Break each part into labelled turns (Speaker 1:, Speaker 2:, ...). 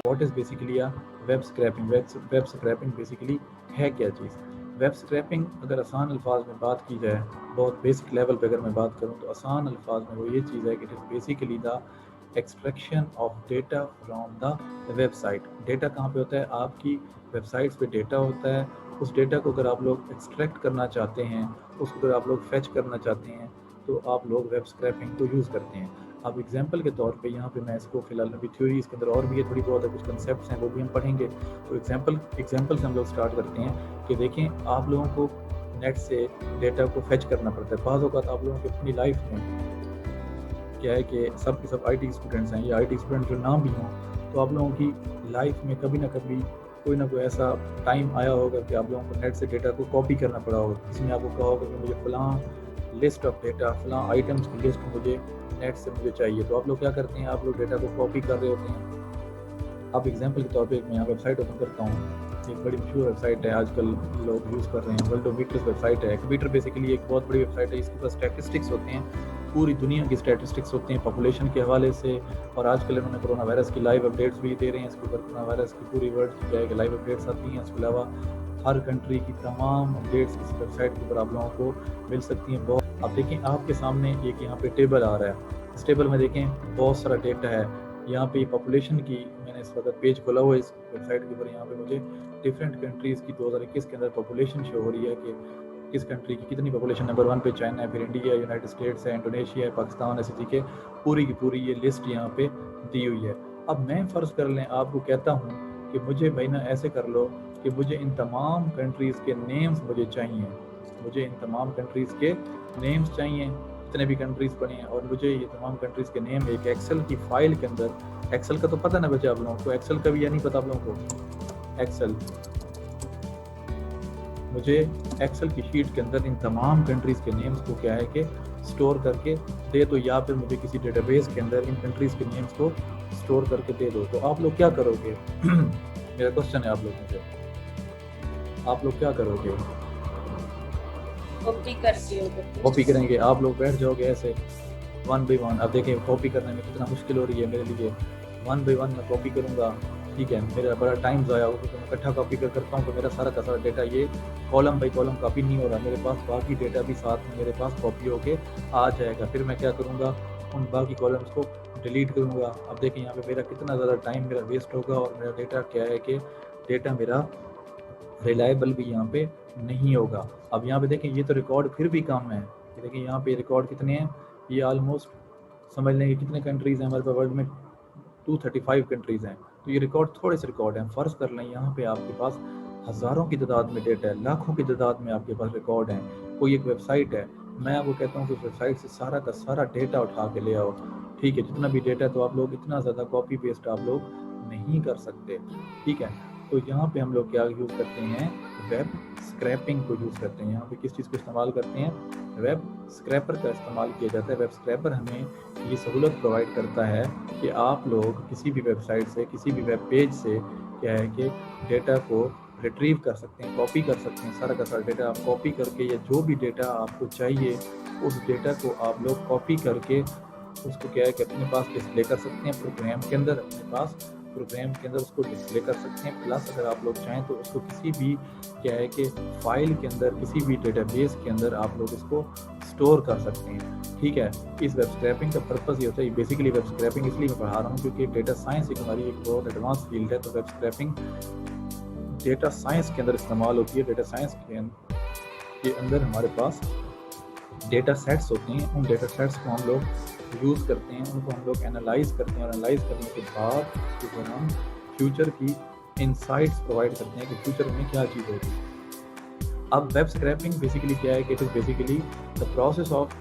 Speaker 1: What is basically web scraping. Web scraping basically ہے کیا چیز؟ ویب اسکریپنگ اگر آسان الفاظ میں بات کی جائے, بہت بیسک لیول پہ اگر میں بات کروں تو آسان الفاظ میں وہ یہ چیز ہے کہ it is basically the extraction of data from the web site. Data کہاں پہ ہوتا ہے؟ آپ کی ویب سائٹس پہ ڈیٹا ہوتا ہے. اس ڈیٹا کو اگر آپ لوگ ایکسٹریکٹ کرنا چاہتے ہیں, اس کو اگر آپ لوگ فیچ کرنا چاہتے ہیں, تو آپ لوگ ویب اسکریپنگ کو یوز کرتے ہیں. اب ایگزامپل کے طور پہ یہاں پہ میں اس کو فی الحال ابھی تھیوری اس کے اندر اور بھی ہے تھوڑی بہت ہے, کچھ کنسیپٹس ہیں وہ بھی ہم پڑھیں گے. تو ایگزامپل سے ہم لوگ اسٹارٹ کرتے ہیں کہ دیکھیں آپ لوگوں کو نیٹ سے ڈیٹا کو فیچ کرنا پڑتا ہے. بعض اوقات آپ لوگوں کی اپنی لائف میں کیا ہے کہ سب کے سب آئی ٹی اسٹوڈنٹس ہیں, یا آئی ٹی اسٹوڈنٹ جو نہ بھی ہوں, تو آپ لوگوں کی لائف میں کبھی نہ کبھی کوئی نہ کوئی ایسا ٹائم آیا ہوگا کہ آپ لوگوں کو نیٹ سے ڈیٹا کو کاپی کرنا پڑا ہوگا. کسی نے آپ کو کہا ہوگا کہ مجھے فلاں لسٹ آف ڈیٹا, فلاں آئٹمس کی لسٹ مجھے نیٹ سے مجھے چاہیے. تو آپ لوگ کیا کرتے ہیں؟ آپ لوگ ڈیٹا کو کاپی کر رہے ہوتے ہیں. اب ایگزامپل کے طور پہ میں یہاں ویب سائٹ اوپن کرتا ہوں. ایک بڑی مشہور ویب سائٹ ہے, آج کل لوگ یوز کر رہے ہیں, ورلڈومیٹرز ویب سائٹ ہے. ایکویٹر بیسیکلی ایک بہت بڑی ویب سائٹ ہے, اس کے پاس اسٹیٹسٹکس ہوتے ہیں, پوری دنیا کی اسٹیٹسٹکس ہوتے ہیں پاپولیشن کے حوالے سے. اور آج کل انہوں نے کرونا وائرس کی لائیو اپڈیٹس بھی دے رہے ہیں اس کے اوپر. کرونا وائرس کی پوری ورلڈ کی کیا ہے کہ لائیو اپڈیٹس آتی ہیں. اس کے علاوہ ہر کنٹری کی تمام اپڈیٹس اس ویب سائٹ کے اوپر آپ لوگوں کو مل سکتی ہیں. بہت اب دیکھیں آپ کے سامنے ایک یہاں پہ ٹیبل آ رہا ہے. اس ٹیبل میں دیکھیں بہت سارا ڈیٹا ہے. یہاں پہ پاپولیشن کی میں نے اس وقت پیج کھولا ہوا ہے اس ویب سائٹ کے اوپر. یہاں پہ مجھے ڈفرینٹ کنٹریز کی 2021 کے اندر پاپولیشن شو ہو رہی ہے کہ کس کنٹری کی کتنی پاپولیشن. نمبر 1 پہ چائنا ہے, پھر انڈیا ہے, یونائٹڈ اسٹیٹس ہے, انڈونیشیا ہے, پاکستان ہے, ایسے کی پوری کی پوری یہ لسٹ یہاں پہ دی ہوئی ہے. اب میں فرض کر لیں آپ کو کہتا ہوں کہ مجھے بھائی نا ایسے کر لو کہ مجھے ان تمام کنٹریز کے نیمز مجھے چاہیے. مجھے ان تمام کنٹریز کے نیمز چاہیے, جتنے بھی کنٹریز پڑے ہیں, اور مجھے یہ تمام کنٹریز کے نیم ایک ایکسل کی فائل کے اندر. ایکسل کا تو پتہ نہ بچے آپ لوگوں کو, ایکسل کا بھی یا نہیں پتہ آپ لوگوں کو؟ ایکسل, مجھے ایکسل کی شیٹ کے اندر ان تمام کنٹریز کے نیمز کو کیا ہے کہ سٹور کر کے دے دو, یا پھر مجھے کسی ڈیٹا بیس کے اندر ان کنٹریز کے نیمز کو سٹور کر کے دے دو. تو آپ لوگ کیا کرو گے؟ میرا کوشچن ہے آپ لوگوں سے, آپ لوگ کیا کرو گے؟ کاپی کریں گے. آپ لوگ بیٹھ جاؤ گے ایسے 1 by 1. اب دیکھیں کاپی کرنے میں کتنا مشکل ہو رہی ہے میرے لیے. 1 by 1 میں کاپی کروں گا, ٹھیک ہے, میرا بڑا ٹائم ضائع ہوگا کیونکہ میں اکٹھا کاپی کرتا ہوں تو میرا سارا کا سارا ڈیٹا یہ کالم بائی کالم کاپی نہیں ہو رہا. میرے پاس باقی ڈیٹا بھی ساتھ میں میرے پاس کاپی ہو کے آ جائے گا. پھر میں کیا کروں گا؟ ان باقی کالمس کو ڈیلیٹ کروں گا. اب دیکھیں یہاں پہ میرا کتنا زیادہ ٹائم میرا ویسٹ ہوگا, اور میرا ڈیٹا کیا ہے کہ ڈیٹا میرا ریلائبل بھی یہاں پہ نہیں ہوگا. اب یہاں پہ دیکھیں یہ تو ریکارڈ پھر بھی کم ہے. دیکھیں یہاں پہ ریکارڈ کتنے ہیں, یہ آلموسٹ سمجھ لیں کہ کتنے کنٹریز ہیں ہمارے پاس ورلڈ میں, 235 کنٹریز ہیں. تو یہ ریکارڈ تھوڑے سے ریکارڈ ہیں. فرض کر لیں یہاں پہ آپ کے پاس ہزاروں کی تعداد میں ڈیٹا ہے, لاکھوں کی تعداد میں آپ کے پاس ریکارڈ ہیں. کوئی ایک ویب سائٹ ہے, میں آپ کو کہتا ہوں کہ اس ویب سائٹ سے سارا کا سارا ڈیٹا اٹھا کے لے آؤ, ٹھیک ہے, جتنا بھی ڈیٹا. تو آپ لوگ اتنا زیادہ کاپی پیسٹ آپ لوگ نہیں کر سکتے, ٹھیک ہے. تو یہاں پہ ہم لوگ کیا یوز کرتے ہیں؟ ویب اسکریپنگ کو یوز کرتے ہیں. یہاں پہ کس چیز کو استعمال کرتے ہیں؟ ویب اسکریپر کا استعمال کیا جاتا ہے. ویب اسکریپر ہمیں یہ سہولت پرووائڈ کرتا ہے کہ آپ لوگ کسی بھی ویب سائٹ سے, کسی بھی ویب پیج سے کیا ہے کہ ڈیٹا کو ریٹریو کر سکتے ہیں, کاپی کر سکتے ہیں. سارا کا سارا ڈیٹا آپ کاپی کر کے, یا جو بھی ڈیٹا آپ کو چاہیے اس ڈیٹا کو آپ لوگ کاپی کر کے اس کو کیا ہے کہ اپنے پاس ڈسپلے کر سکتے ہیں پروگرام کے اندر. اپنے پاس پروگرام کے اندر اس کو ڈسپلے کر سکتے ہیں. پلس اگر آپ لوگ چاہیں تو اس کو کسی بھی کیا ہے کہ فائل کے اندر, کسی بھی ڈیٹا بیس کے اندر آپ لوگ اس کو سٹور کر سکتے ہیں, ٹھیک ہے. اس ویب اسکریپنگ کا پرپز یہ ہوتا ہے, بیسیکلی ویب اسکریپنگ اس لیے میں پڑھا رہا ہوں کیونکہ ڈیٹا سائنس ایک ہماری ایک بہت ایڈوانس فیلڈ ہے. تو ویب اسکریپنگ ڈیٹا سائنس کے اندر استعمال ہوتی ہے. ڈیٹا سائنس کے اندر ہمارے پاس ڈیٹا سیٹس ہوتے ہیں. ان ڈیٹا سیٹس کو ہم لوگ یوز کرتے ہیں, ان کو ہم لوگ انالائز کرتے ہیں, اور انالائز کرنے کے بعد پھر ہم فیوچر کی انسائٹس پرووائڈ کرتے ہیں کہ فیوچر میں کیا چیز ہوگی. اب ویب اسکریپنگ بیسیکلی کیا ہے کہ it is basically the process of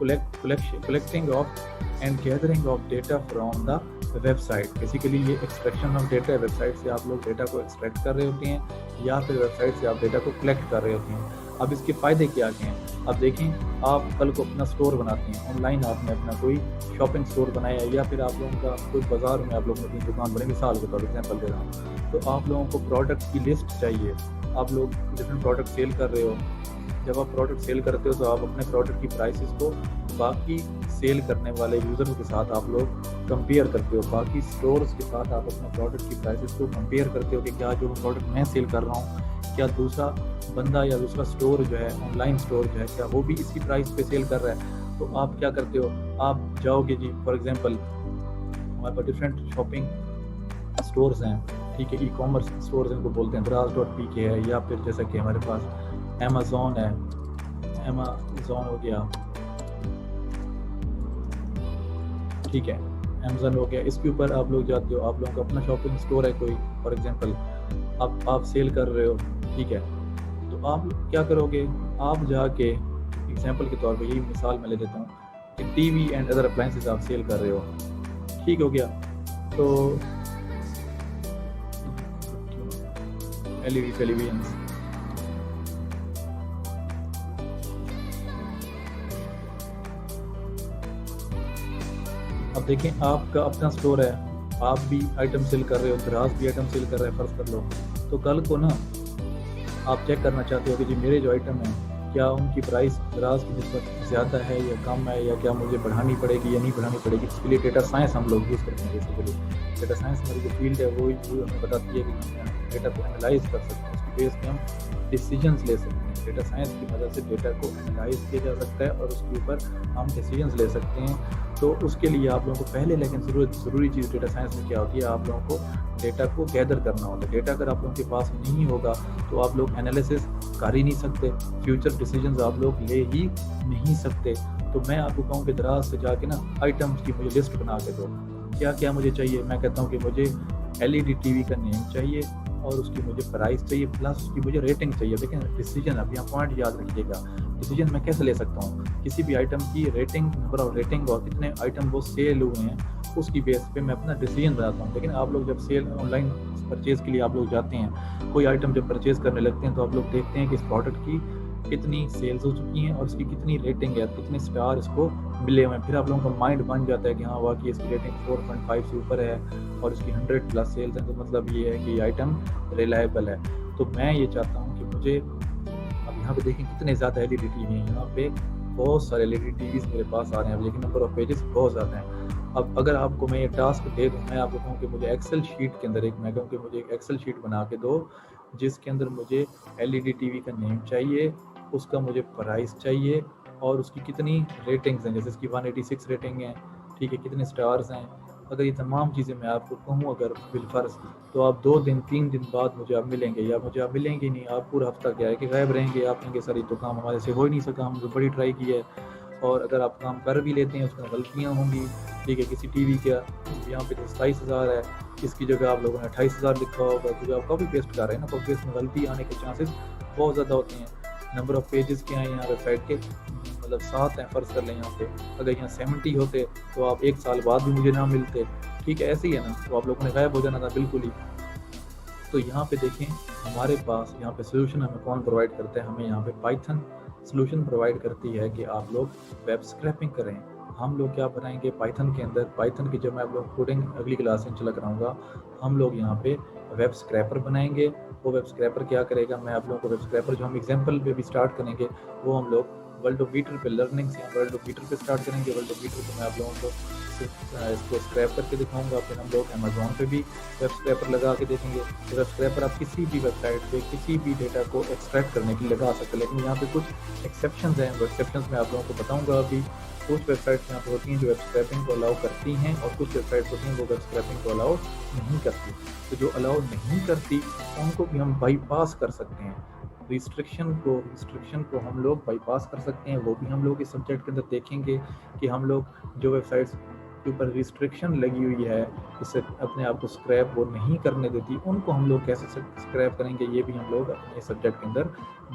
Speaker 1: collecting of and gathering of data from the web site. Basically یہ ایکسٹریکشن آف ڈیٹا ہے. ویب سائٹ سے آپ لوگ ڈیٹا کو ایکسٹریکٹ کر رہے ہوتے ہیں, یا پھر ویب سائٹ سے آپ ڈیٹا کو کلیکٹ کر رہے ہوتے ہیں. اب اس کے فائدے کیا کیا ہیں؟ اب دیکھیں, آپ کل کو اپنا اسٹور بناتے ہیں آن لائن, آپ نے اپنا کوئی شاپنگ اسٹور بنایا, یا پھر آپ لوگوں کا کوئی بازار میں آپ لوگوں نے اپنی دکان بنے, مثال کے طور پر ایگزامپل دے رہا ہوں. تو آپ لوگوں کو پروڈکٹ کی لسٹ چاہیے. آپ لوگ ڈفرینٹ پروڈکٹ سیل کر رہے ہو. جب آپ پروڈکٹ سیل کرتے ہو تو آپ اپنے پروڈکٹ کی پرائسز کو باقی سیل کرنے والے یوزروں کے ساتھ آپ لوگ کمپیئر کرتے ہو، باقی سٹورز کے ساتھ آپ اپنے پروڈکٹ کی پرائسز کو کمپیئر کرتے ہو کہ کیا جو پروڈکٹ میں سیل کر رہا ہوں کیا دوسرا بندہ یا دوسرا سٹور جو ہے آن لائن سٹور جو ہے کیا وہ بھی اسی پرائس پہ سیل کر رہا ہے. تو آپ کیا کرتے ہو، آپ جاؤ گے جی فار ایگزامپل ہمارے پاس ڈفرینٹ شاپنگ سٹورز ہیں، ٹھیک ہے، ای کامرس سٹورز ان کو بولتے ہیں، دراز.pk ہے، یا پھر جیسا کہ ہمارے پاس امیزون ہے، امیزون ہو گیا، ٹھیک ہے، امیزون ہو گیا. اس کے اوپر آپ لوگ جاتے ہو، آپ لوگوں کا اپنا شاپنگ سٹور ہے کوئی فار ایگزامپل آپ سیل کر رہے ہو، ٹھیک ہے، تو آپ کیا کرو گے، آپ جا کے ایگزامپل کے طور پہ یہی مثال میں لے دیتا ہوں کہ T V and other appliances آپ سیل کر رہے ہو، ٹھیک ہو گیا. تو ایل ای ڈی ٹیلی ویژنس، اب دیکھیں آپ کا اپنا سٹور ہے، آپ بھی آئٹم سیل کر رہے ہو، دراز بھی آئٹم سیل کر رہے ہیں فرض کر لو، تو کل کو نا آپ چیک کرنا چاہتے ہو کہ جی میرے جو آئٹم ہیں کیا ان کی پرائس دراز کی نسبت زیادہ ہے یا کم ہے، یا کیا مجھے بڑھانی پڑے گی یا نہیں بڑھانی پڑے گی. اس کے لیے ڈیٹا سائنس ہم لوگ یوز کرتے ہیں. بیسیکلی ڈیٹا سائنس ہماری جو فیلڈ ہے وہ ہمیں بتاتی ہے کہ ہم ڈیٹا کو انالائز کر سکتے ہیں، اس کی بیس پہ ہم ڈیسیجنس لے سکتے ہیں. ڈیٹا سائنس کی مدد سے ڈیٹا کو انالائز کیا جا سکتا ہے اور اس کے اوپر ہم ڈیسیجنس لے سکتے ہیں. تو اس کے لیے آپ لوگوں کو پہلے لیکن ضروری چیز ڈیٹا سائنس میں کیا ہوتی ہے، آپ لوگوں کو ڈیٹا کو گیدر کرنا ہوتا ہے. ڈیٹا اگر آپ لوگوں کے پاس نہیں ہوگا تو آپ لوگ انالیسس کر ہی نہیں سکتے، فیوچر ڈیسیجنز آپ لوگ لے ہی نہیں سکتے. تو میں آپ کو کہوں کہ دراز سے جا کے نا آئٹمس کی مجھے لسٹ بنا کے دو، کیا کیا مجھے چاہیے. میں کہتا ہوں کہ مجھے L E D T V کا نیم چاہیے اور اس کی مجھے پرائس چاہیے، پلس اس کی مجھے ریٹنگ چاہیے. لیکن ڈیسیجن اب یہاں پوائنٹ یاد رکھیے گا، ڈیسیجن میں کیسے لے سکتا ہوں، کسی بھی آئٹم کی ریٹنگ، نمبر آف ریٹنگ اور کتنے آئٹم وہ سیل ہوئے ہیں اس کی بیس پہ میں اپنا ڈیسیجن بناتا ہوں. لیکن آپ لوگ جب سیل آن لائن پرچیز کے لیے آپ لوگ جاتے ہیں، کوئی آئٹم جب پرچیز کرنے لگتے ہیں تو آپ لوگ دیکھتے ہیں کہ اس پروڈکٹ کی کتنی سیلز ہو چکی ہیں اور اس کی کتنی ریٹنگ ہے، کتنے اسٹار اس کو ملے ہوئے ہیں. پھر آپ لوگوں کا مائنڈ بن جاتا ہے کہ ہاں واقعی اس کی ریٹنگ 4.5 سے اوپر ہے اور اس کی 100+ سیلز ہیں، تو مطلب یہ ہے کہ یہ آئٹم ریلائبل ہے. تو میں یہ چاہتا ہوں کہ مجھے اب یہاں پہ دیکھیں کتنے زیادہ L E D T V ہیں، یہاں پہ بہت سارے L E D T Vs میرے پاس آ رہے ہیں، لیکن نمبر آف پیجز بہت زیادہ ہیں. اب اگر آپ کو میں یہ ٹاسک دے دوں، میں آپ کو کہوں کہ مجھے ایکسل شیٹ کے اندر میں کہوں کہ مجھے ایک ایکسل شیٹ بنا کے دو جس کے اندر مجھے L E D T V کا نیم چاہیے، اس کا مجھے پرائس چاہیے اور اس کی کتنی ریٹنگز ہیں، جیسے اس کی 186 ریٹنگ ہیں، ٹھیک ہے، کتنے سٹارز ہیں. اگر یہ تمام چیزیں میں آپ کو کہوں اگر بالفرض، تو آپ 2 دن 3 دن بعد مجھے آپ ملیں گے، یا مجھے آپ ملیں گے نہیں، آپ پورا ہفتہ کیا ہے کہ غائب رہیں گے. آپ کہیں گے سر یہ تو کام ہمارے سے ہو ہی نہیں سکا، ہم نے بڑی ٹرائی کی ہے. اور اگر آپ کام کر بھی لیتے ہیں اس میں غلطیاں ہوں گی، ٹھیک ہے، کسی ٹی وی کا یہاں پہ 27,000 ہے، اس کی جگہ آپ لوگوں نے 28,000 لکھا ہوگا، کیونکہ آپ کاپی پیسٹ کر رہے ہیں نا، کاپی پیسٹ میں غلطی آنے کے چانسز بہت زیادہ ہوتے ہیں. نمبر آف پیجز کیا ہیں یہاں ویب سائٹ کے، مطلب 7 ہیں فرض کر لیں یہاں پہ، اگر یہاں 70 ہوتے تو آپ 1 سال بعد بھی مجھے نہ ملتے، ٹھیک ہے، ایسے ہی ہے نا، تو آپ لوگوں نے غائب ہو جانا تھا بالکل ہی. تو یہاں پہ دیکھیں ہمارے پاس یہاں پہ سولوشن ہمیں کون پرووائڈ کرتا ہے، ہمیں یہاں پہ پائتھن سولوشن پرووائڈ کرتی ہے کہ آپ لوگ ویب اسکریپنگ کریں. ہم لوگ کیا بنائیں گے پائتھن کے اندر، پائتھن کی جب میں آپ لوگ کوڈنگ اگلی کلاس میں چلا کراؤں گا، ہم لوگ یہاں پہ ویب اسکریپر بنائیں گے. وہ ویب اسکریپر کیا کرے گا، میں آپ لوگوں کو ویب اسکریپر جو ہم ایگزامپل پہ بھی اسٹارٹ کریں گے، وہ ہم لوگ ورلڈ آف بیٹر پہ لرننگ سے ورلڈ آف بیٹر پہ اسٹارٹ کریں گے. ورلڈ آف بیٹر پہ میں آپ لوگوں کو اس کو اسکریپ کر کے دکھاؤں گا. پھر ہم لوگ امیزون پہ بھی ویب اسکریپر لگا کے دیکھیں گے. ویب اسکریپر آپ کسی بھی ویب سائٹ پہ کسی بھی ڈیٹا کو ایکسٹریکٹ کرنے کے لیے لگا سکتے ہیں، لیکن یہاں پہ کچھ ایکسیپشنز ہیں. وہ ایکسیپشنز میں آپ لوگوں کو بتاؤں گا. ابھی کچھ ویب سائٹس یہاں پہ ہوتی ہیں جو ویب اسکریپنگ کو الاؤ کرتی ہیں اور کچھ ویب سائٹس ہوتی ہیں وہ ویب اسکریپنگ کو الاؤ نہیں کرتی. تو جو الاؤ نہیں کرتی ان کو بھی ہم بائی پاس کر سکتے ہیں. ریسٹرکشن کو ہم لوگ بائی پاس کر سکتے ہیں. وہ بھی ہم لوگ اس سبجیکٹ کے اندر دیکھیں گے کہ ہم لوگ جو ویب سائٹس کے اوپر ریسٹرکشن لگی ہوئی ہے، اس سے اپنے آپ کو اسکریپ وہ نہیں کرنے دیتی، ان کو ہم لوگ کیسے اسکریپ کریں گے، یہ بھی ہم لوگ اپنے سبجیکٹ کے اندر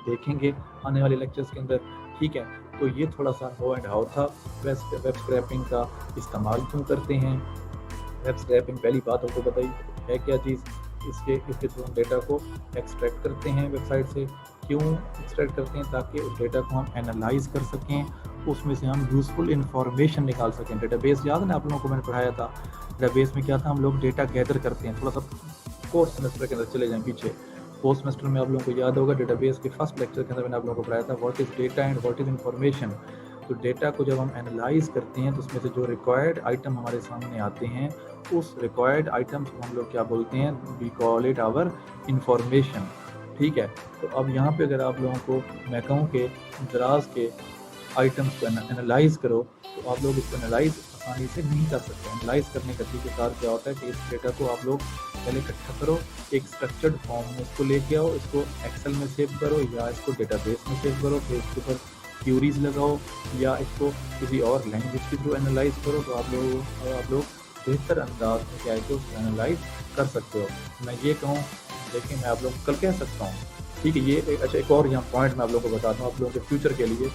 Speaker 1: دیکھیں گے آنے والے لیکچرز کے اندر، ٹھیک ہے. تو یہ تھوڑا سا ہو اینڈ ہاؤ تھا ویب اسکریپنگ کا استعمال کیوں کرتے ہیں. ویب اسکریپنگ پہلی بات آپ کو بتائی ہے کیا چیز، اس کے تھرو ہم ڈیٹا کو ایکسٹریکٹ کرتے ہیں ویب سائٹ سے. کیوں ایکسٹریکٹ کرتے ہیں؟ تاکہ اس ڈیٹا کو ہم انالائز کر سکیں، اس میں سے ہم یوزفل انفارمیشن نکال سکیں. ڈیٹا بیس یاد ہے نا آپ لوگوں کو میں نے پڑھایا تھا، ڈیٹا بیس میں کیا تھا، ہم لوگ ڈیٹا گیدر کرتے ہیں. تھوڑا سا فورتھ سیمسٹر کے اندر چلے جائیں پیچھے، فورتھ سیمسٹر میں آپ لوگوں کو یاد ہوگا ڈیٹا بیس کے فرسٹ لیکچر کے اندر میں نے آپ لوگوں کو پڑھایا تھا what is data and what is information. تو ڈیٹا کو جب ہم انالائز کرتے ہیں تو اس میں سے جو ریکوائرڈ آئٹم ہمارے سامنے آتے ہیں اس ریکوائرڈ آئٹمس کو ہم لوگ کیا بولتے ہیں, وی کال اٹ آور انفارمیشن. ٹھیک ہے, تو اب یہاں پہ اگر آپ لوگوں کو میں کہوں کہ دراز کے آئٹمس کو انالائز کرو تو آپ لوگ اس کو انالائز آسانی سے نہیں کر سکتے. انالائز کرنے کا طریقہ کار کیا ہوتا ہے کہ اس ڈیٹا کو آپ لوگ پہلے اکٹھا کرو, ایک اسٹرکچرڈ فارم میں اس کو لے کے آؤ, اس کو ایکسل میں سیو کرو یا اس کو ڈیٹا بیس میں سیو کرو, پھر اس کے اوپر کیوریز لگاؤ یا اس کو کسی اور لینگویج کے تھرو انالائز کرو, تو آپ لوگ بہتر انداز میں کیا ہے کہ اس کو انالائز کر سکتے ہو. میں یہ کہوں, دیکھیں میں آپ لوگوں کو کل کہہ سکتا ہوں, ٹھیک ہے, یہ اچھا ایک اور یہاں پوائنٹ میں آپ لوگوں کو بتاتا ہوں, آپ لوگوں کے فیوچر کے لیے,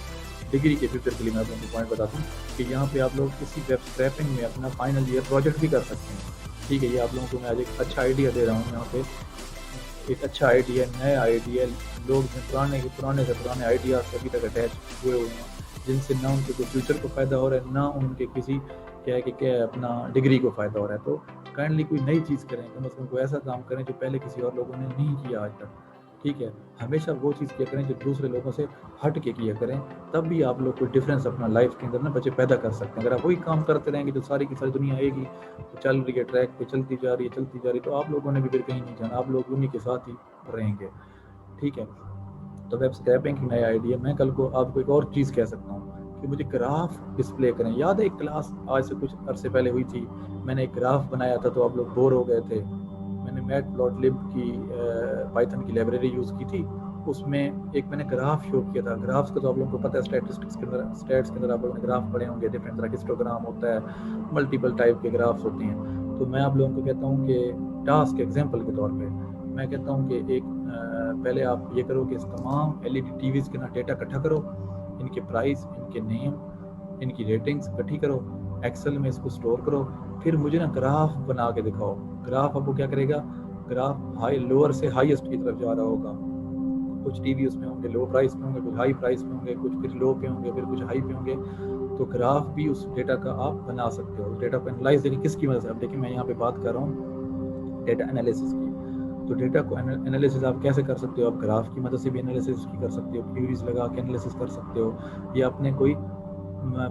Speaker 1: ڈگری کے فیوچر کے لیے میں آپ لوگوں کو پوائنٹ بتاتا ہوں کہ یہاں پہ آپ لوگ کسی ویب اسکریپنگ میں اپنا فائنل ایئر پروجیکٹ بھی کر سکتے ہیں. ٹھیک ہے, یہ آپ لوگوں کو میں آج ایک اچھا آئیڈیا دے رہا ہوں. یہاں پہ ایک اچھا آئیڈیا, نیا آئیڈیا, لوگ پرانے سے پرانے آئیڈیاز سے ابھی تک اٹیچ ہوئے ہیں جن سے نہ ان کے کوئی فیوچر کو فائدہ ہو رہا ہے, نہ ان کے کسی کیا ہے کہ اپنا ڈگری کو فائدہ ہو رہا ہے. تو کائنڈلی کوئی نئی چیز کریں, کم از کم کوئی ایسا کام کریں جو پہلے کسی اور لوگوں نے نہیں کیا آج تک. ٹھیک ہے, ہمیشہ وہ چیز کیا کریں جو دوسرے لوگوں سے ہٹ کے کیا کریں, تب بھی آپ لوگ کوئی ڈفرینس اپنا لائف کے اندر نا بچے پیدا کر سکتے ہیں. اگر آپ وہی کام کرتے رہیں گے تو ساری کی ساری دنیا آئے گی, چل رہی ہے ٹریک پہ, چلتی جا رہی ہے, تو آپ لوگوں نے بھی پھر کہیں نہیں جانا, آپ لوگ انہیں کے ساتھ ہی رہیں گے. ٹھیک ہے, تو ویب اسکریپنگ کی نیا آئیڈیا, میں کل کو آپ کو ایک اور چیز کہہ سکتا ہوں کہ مجھے گراف ڈسپلے کریں. یاد ہے ایک کلاس آج سے کچھ عرصے پہلے ہوئی تھی, میں نے ایک گراف بنایا تھا تو آپ لوگ بور ہو گئے تھے. میں نے میٹ پلاٹ لب کی پائتھن کی لائبریری یوز کی تھی, اس میں ایک میں نے گراف شو کیا تھا. گرافس کا تو آپ لوگوں کو پتہ ہے, اسٹیٹسٹکس کے اندر, اسٹیٹس کے اندر آپ لوگوں نے گراف پڑھے ہوں گے, ڈفرینٹ طرح کے ہسٹوگرام ہوتا ہے, ملٹیپل ٹائپ کے گرافس ہوتے ہیں. تو میں آپ لوگوں کو کہتا ہوں کہ ٹاسک ایگزامپل کے طور پہ میں کہتا ہوں کہ ایک پہلے آپ یہ کرو کہ اس تمام LED ٹی ویز کے نا ڈیٹا اکٹھا کرو, ان کے پرائس, ان کے نیم, ان کی ریٹنگز اکٹھی کرو, ایکسل میں اس کو سٹور کرو, پھر مجھے نا گراف بنا کے دکھاؤ. گراف آپ کو کیا کرے گا, گراف ہائی لوور سے ہائیسٹ کی طرف جا رہا ہوگا. کچھ ٹی وی اس میں ہوں گے لو پرائس پہ ہوں گے, کچھ ہائی پرائس پہ ہوں گے, کچھ پھر لو پہ ہوں گے, پھر کچھ ہائی پہ ہوں گے. تو گراف بھی اس ڈیٹا کا آپ بنا سکتے ہو. ڈیٹا کو انالائز دیکھیں کس کی وجہ سے, اب دیکھیں میں یہاں پہ بات کر رہا ہوں ڈیٹا انالیسس کی. تو ڈیٹا کو انالیسس آپ کیسے کر سکتے ہو, آپ گراف کی مدد سے بھی انالیسس کی کر سکتے ہو, کیوریز لگا کے انالیسس کر سکتے ہو, یا اپنے کوئی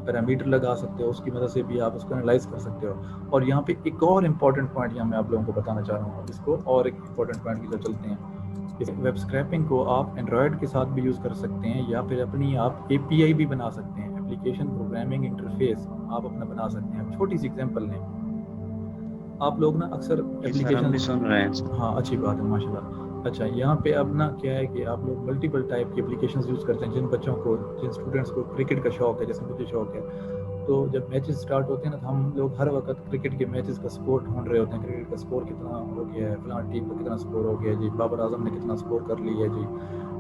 Speaker 1: پیرامیٹر لگا سکتے ہو, اس کی مدد سے بھی آپ اس کو انالائز کر سکتے ہو. اور یہاں پہ ایک اور امپورٹنٹ پوائنٹ یہاں میں آپ لوگوں کو بتانا چاہ رہا ہوں, اس کو اور ایک امپورٹنٹ پوائنٹ کی طرف چلتے ہیں. اس ویب اسکریپنگ کو آپ اینڈرائڈ کے ساتھ بھی یوز کر سکتے ہیں, یا پھر اپنی آپ API بھی بنا سکتے ہیں, اپلیکیشن پروگرامنگ انٹرفیس آپ اپنا بنا سکتے ہیں. چھوٹی سی ایگزامپل لیں, آپ لوگ نا اکثر
Speaker 2: سر ہم
Speaker 1: اپلیکیشن,
Speaker 2: بھی سن رہے ہیں.
Speaker 1: ہاں اچھی بات ہے ماشاء اللہ. اچھا, یہاں پہ اب نا کیا ہے کہ آپ لوگ ملٹیپل ٹائپ کی اپلیکیشنز یوز کرتے ہیں. جن بچوں کو, جن اسٹوڈنٹس کو کرکٹ کا شوق ہے, جیسے مجھے شوق ہے, تو جب میچز سٹارٹ ہوتے ہیں نا تو ہم لوگ ہر وقت کرکٹ کے میچز کا سکور ڈھونڈ رہے ہوتے ہیں. کرکٹ کا سکور کتنا ہو گیا ہے, فلاں ٹیم کا کتنا سکور ہو گیا ہے جی, بابر اعظم نے کتنا سکور کر لی ہے جی.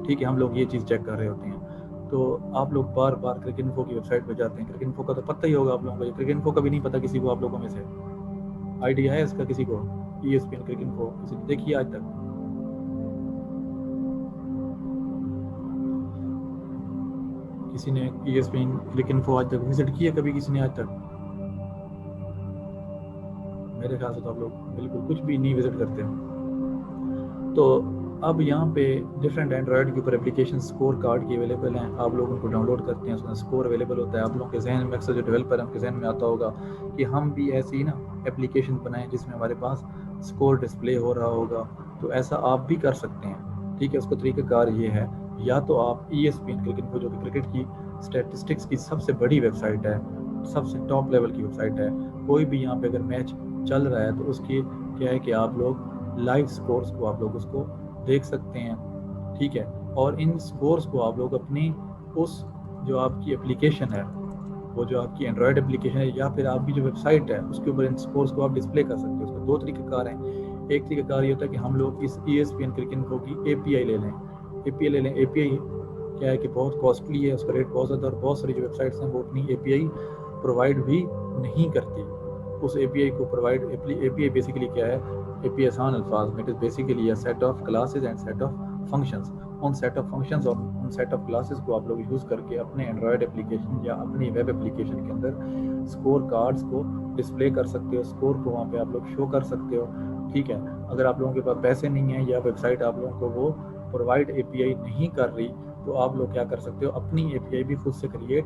Speaker 1: ٹھیک ہے, ہم لوگ یہ چیز چیک کر رہے ہوتے ہیں. تو آپ لوگ بار بار کرکٹ انفو کی ویب سائٹ پہ جاتے ہیں. کرکٹ انفو کا تو پتہ ہی ہوگا آپ لوگوں کو, کرکٹ انفو کا بھی نہیں پتہ کسی کو آپ لوگوں میں سے, آئیڈیا ہے اس کا کسی کو, ESPN کرکٹ انفو کسی نے دیکھی آج تک؟ کسی نے ESPN کرکٹ انفو آج تک وزٹ کیا کبھی کسی نے آج تک؟ میرے خیال سے تو آپ لوگ بالکل کچھ بھی نہیں وزٹ کرتے. تو اب یہاں پہ ڈفرینٹ اینڈرائڈ کے اوپر اپلیکیشن اسکور کارڈ کی اویلیبل ہیں, آپ لوگ ان کو ڈاؤن لوڈ کرتے ہیں, اس میں اسکور اویلیبل ہوتا ہے. آپ لوگوں کے ذہن میں اکثر جو ڈیولپر ہیں ان کے ذہن میں آتا ہوگا کہ ہم بھی ایسی ہی نا اپلیکیشن بنائیں جس میں ہمارے پاس اسکور ڈسپلے ہو رہا ہوگا. تو ایسا آپ بھی کر سکتے ہیں. ٹھیک ہے, اس کا طریقہ کار یہ ہے, یا تو آپ ESPN کرکٹ انفو جو کہ کرکٹ کی اسٹیٹسٹکس کی سب سے بڑی ویب سائٹ ہے, سب سے ٹاپ لیول کی ویب سائٹ ہے, کوئی بھی یہاں پہ اگر میچ چل رہا ہے تو اس کی کیا ہے کہ آپ لوگ لائیو سکورز کو آپ لوگ اس کو دیکھ سکتے ہیں. ٹھیک ہے, اور ان سکورز کو آپ لوگ اپنی اس جو آپ کی اپلیکیشن ہے, وہ جو آپ کی اینڈرائڈ اپلیکیشن ہے, یا پھر آپ کی جو ویب سائٹ ہے اس کے اوپر ان سکورز کو آپ ڈسپلے کر سکتے ہیں. اس کا دو طریقہ کار ہیں. ایک طریقہ کار یہ ہوتا ہے کہ ہم لوگ اس ESPN کرکٹ انفو کی API لے لیں. API کیا ہے کہ بہت کاسٹلی ہے, اس کا ریٹ بہت زیادہ, اور بہت ساری جو ویب سائٹس ہیں وہ اپنی API پرووائڈ بھی نہیں کرتی. اس API کو پرووائڈ, API بیسیکلی کیا ہے, API آسان الفاظ میں, it is basically a set of classes and set of functions. ان سیٹ آف فنکشنز اور ان سیٹ آف کلاسز کو آپ لوگ یوز کر کے اپنے اینڈرائڈ اپلیکیشن یا اپنی ویب اپلیکیشن کے اندر اسکور کارڈز کو ڈسپلے کر سکتے ہو, اسکور کو وہاں پہ آپ لوگ شو کر سکتے ہو. ٹھیک ہے, اگر آپ لوگوں کے پاس پیسے نہیں ہیں یا ویب سائٹ آپ لوگوں کو وہ پرووائڈ API نہیں کر رہی, تو آپ لوگ کیا کر سکتے ہو, اپنی API بھی خود سے create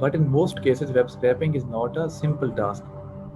Speaker 1: But in most cases, web scraping is not a simple task.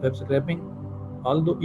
Speaker 1: web scraping although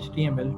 Speaker 1: HTML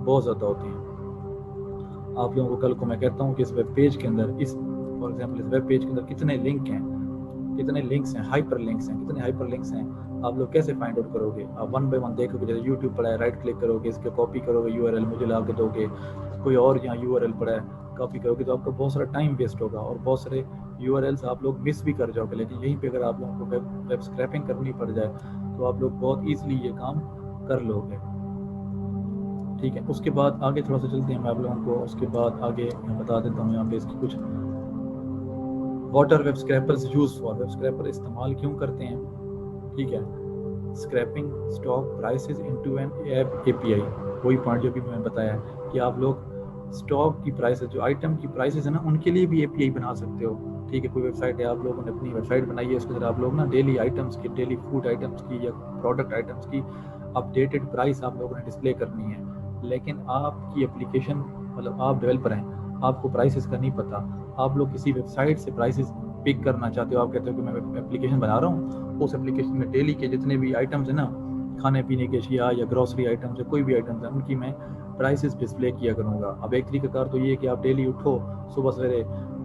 Speaker 1: بہت زیادہ ہوتی ہیں. آپ لوگوں کو کل کو میں کہتا ہوں کہ اس ویب پیج کے اندر فار ایگزامپل اس ویب پیج کے اندر کتنے لنک ہیں, کتنے لنکس ہیں, ہائپر لنکس ہیں, کتنے ہائپر لنکس ہیں, آپ لوگ کیسے فائنڈ آؤٹ کرو گے؟ آپ ون بائی ون دیکھو گے. جیسے یوٹیوب پڑا ہے, رائٹ کلک کرو گے, اس کے کاپی کرو گے, یو آر ایل مجھے لا کے دو گے. کوئی اور یہاں یو آر ایل پڑا ہے, کاپی کرو گے, تو آپ کا بہت سارا ٹائم ویسٹ ہوگا اور بہت سارے یو آر ایلس آپ لوگ مس بھی کر جاؤ گے. لیکن یہیں پہ اگر آپ لوگوں کو ویب اسکریپنگ کرنی پڑ جائے تو آپ لوگ بہت ایزیلی یہ کام کر لو گے. ٹھیک ہے, اس کے بعد آگے تھوڑا سا چلتے ہیں. میں آپ لوگوں کو اس کے بعد آگے بتا دیتا ہوں یہاں پہ اس کی کچھ. What are web scrapers use for, web scraper استعمال کیوں کرتے ہیں؟ ٹھیک ہے, scraping stock prices into an A P I آئی. وہی پوائنٹ جو بھی میں نے بتایا ہے کہ آپ لوگ اسٹاک کی پرائسز, جو آئٹم کی پرائسز ہیں نا, ان کے لیے بھی اے پی آئی بنا سکتے ہو. ٹھیک ہے, کوئی ویب سائٹ ہے, آپ لوگوں نے اپنی ویب سائٹ بنائی ہے, اس کے اندر آپ لوگ نا ڈیلی آئٹمس کی, ڈیلی فوڈ آئٹمس کی یا پروڈکٹ آئٹمس کی اپڈیٹڈ پرائس آپ لوگوں نے ڈسپلے کرنی ہے. لیکن آپ کی اپلیکیشن, مطلب آپ ڈیولپر ہیں, آپ کو پرائسز کا نہیں پتہ. آپ لوگ کسی ویب سائٹ سے پرائسز پک کرنا چاہتے ہو, آپ کہتے ہو کہ میں اپلیکیشن بنا رہا ہوں, اس اپلیکیشن میں ڈیلی کے جتنے بھی آئٹمز ہیں نا, کھانے پینے کے اشیاء یا گروسری آئٹمز یا کوئی بھی آئٹمز ہیں, ان کی میں پرائسز ڈسپلے کیا کروں گا. اب ایک طریقہ کار تو یہ ہے کہ آپ ڈیلی اٹھو صبح سویرے,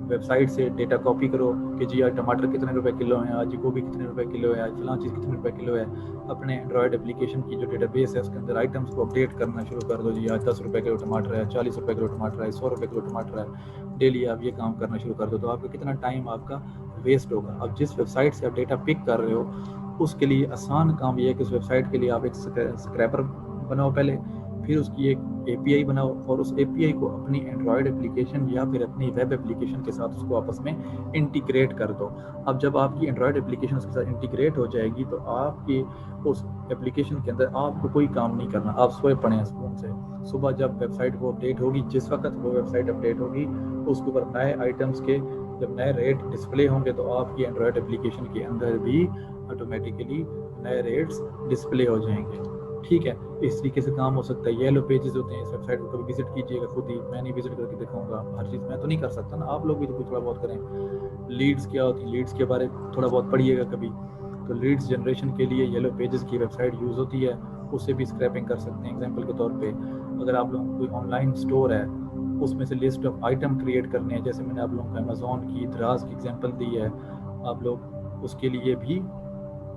Speaker 1: ویب سائٹ سے ڈیٹا کاپی کرو کہ جی آج ٹماٹر کتنے روپے کلو ہیں, آج گوبھی کتنے روپے کلو ہے, آج فلاں چیز کتنے روپے کلو ہے. اپنے اینڈرائڈ اپلیکیشن کی جو ڈیٹا بیس ہے اس کے اندر آئٹمس کو اپڈیٹ کرنا شروع کر دو. جی آج 10 روپے کلو ٹماٹر ہے, 40 روپے کلو ٹماٹر ہے, 100 روپے کلو ٹماٹر ہے. ڈیلی آپ یہ کام کرنا شروع کر دو, تو آپ کا کتنا ٹائم آپ کا ویسٹ ہوگا. اب جس ویب سائٹ سے آپ ڈیٹا پک کر رہے ہو, اس کے لیے آسان کام یہ ہے کہ اس ویب سائٹ کے لیے آپ ایک اسکریپر بناؤ پہلے, پھر اس کی ایک اے پی آئی بناؤ, اور اس اے پی آئی کو اپنی اینڈرائڈ اپلیکیشن یا پھر اپنی ویب اپلیکیشن کے ساتھ اس کو آپس میں انٹیگریٹ کر دو. اب جب آپ کی اینڈرائڈ اپلیکیشن اس کے ساتھ انٹیگریٹ ہو جائے گی تو آپ کی اس اپلیکیشن کے اندر آپ کو کوئی کام نہیں کرنا, آپ سوئے پڑے ہیں سکون سے. صبح جب ویب سائٹ وہ اپڈیٹ ہوگی, جس وقت وہ ویب سائٹ اپڈیٹ ہوگی, اس کے اوپر نئے آئٹمس کے جب نئے ریٹ ڈسپلے ہوں گے تو آپ کی اینڈرائڈ اپلیکیشن کے اندر بھی آٹومیٹیکلی نئے ریٹس ڈسپلے ہو جائیں گے. ٹھیک ہے, اس طریقے سے کام ہو سکتا ہے. یلو پیجز ہوتے ہیں, اس ویب سائٹ کو کبھی وزٹ کیجیے گا خود ہی, میں نہیں وزٹ کر کے دکھاؤں گا, ہر چیز میں تو نہیں کر سکتا نا, آپ لوگ بھی تو تھوڑا بہت کریں. لیڈز کیا ہوتی ہیں, لیڈز کے بارے تھوڑا بہت پڑھیے گا کبھی. تو لیڈز جنریشن کے لیے یلو پیجز کی ویب سائٹ یوز ہوتی ہے, اس سے بھی اسکریپنگ کر سکتے ہیں. ایگزامپل کے طور پہ اگر آپ لوگوں کو کوئی آن لائن اسٹور ہے, اس میں سے لسٹ آف آئٹم کریٹ کرنے ہیں, جیسے میں نے آپ لوگوں کو امیزون کی, دراز کی ایگزامپل دی ہے, آپ لوگ اس کے لیے بھی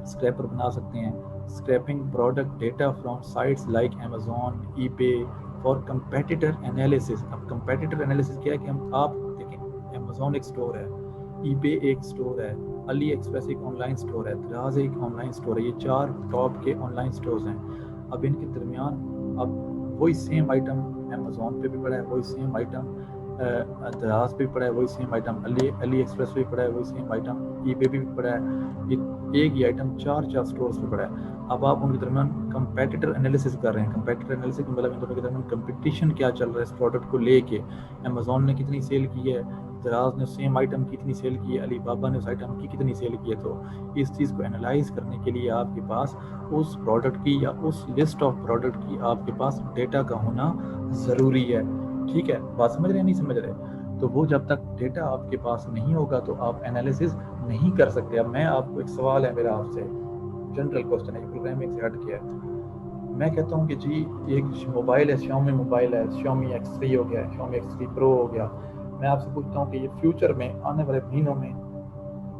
Speaker 1: اسکریپر بنا سکتے ہیں. Scraping product data from sites like Amazon, eBay for competitor analysis. اب کمپیٹیٹر انالیسس کیا ہے کہ ہم آپ دیکھیں, امیزون ایک اسٹور ہے, ای بے ایک اسٹور ہے, علی ایکسپریس ایک آن لائن اسٹور ہے, دراز ایک آن لائن اسٹور ہے. یہ 4 ٹاپ کے آن لائن اسٹورز ہیں. اب ان کے درمیان اب وہی سیم آئٹم امیزون پہ بھی پڑا ہے, وہی سیم آئٹم دراز پہ بھی پڑا ہے, وہی سیم آئٹم علی ایکسپریس پہ بھی پڑا ہے, وہی سیم آئٹم ای بے پہ بھی پڑا ہے. یہ ایک ہی آئٹم 4 اسٹورز پہ پڑا ہے. اب آپ ان کے درمیان کمپیٹیٹر انالیسس کر رہے ہیں. کمپیٹیٹر انالیسس کا مطلب ان دونوں کے درمیان کمپٹیشن کیا چل رہا ہے اس پروڈکٹ کو لے کے. امیزون نے کتنی سیل کی ہے, دراز نے سیم آئٹم کی کتنی سیل کی ہے, علی بابا نے اس آئٹم کی کتنی سیل کی ہے. تو اس چیز کو انالائز کرنے کے لیے آپ کے پاس اس پروڈکٹ کی یا اس لسٹ آف پروڈکٹ کی آپ کے پاس ڈیٹا کا ہونا ضروری ہے. ٹھیک ہے, بات سمجھ رہے ہیں نہیں سمجھ رہے؟ تو وہ جب تک ڈیٹا آپ کے پاس نہیں ہوگا تو آپ انالیسز نہیں کر سکتے. اب میں آپ کو ایک سوال ہے میرا آپ سے, جنرل کوسچن ہے, پروگرامنگ سے ہٹ کے ہے. میں کہتا ہوں کہ جی ایک موبائل ہے, شاؤمی موبائل ہے, شاؤمی X3 ہو گیا, شاؤمی X3 پرو ہو گیا. میں آپ سے پوچھتا ہوں کہ یہ فیوچر میں آنے والے مہینوں میں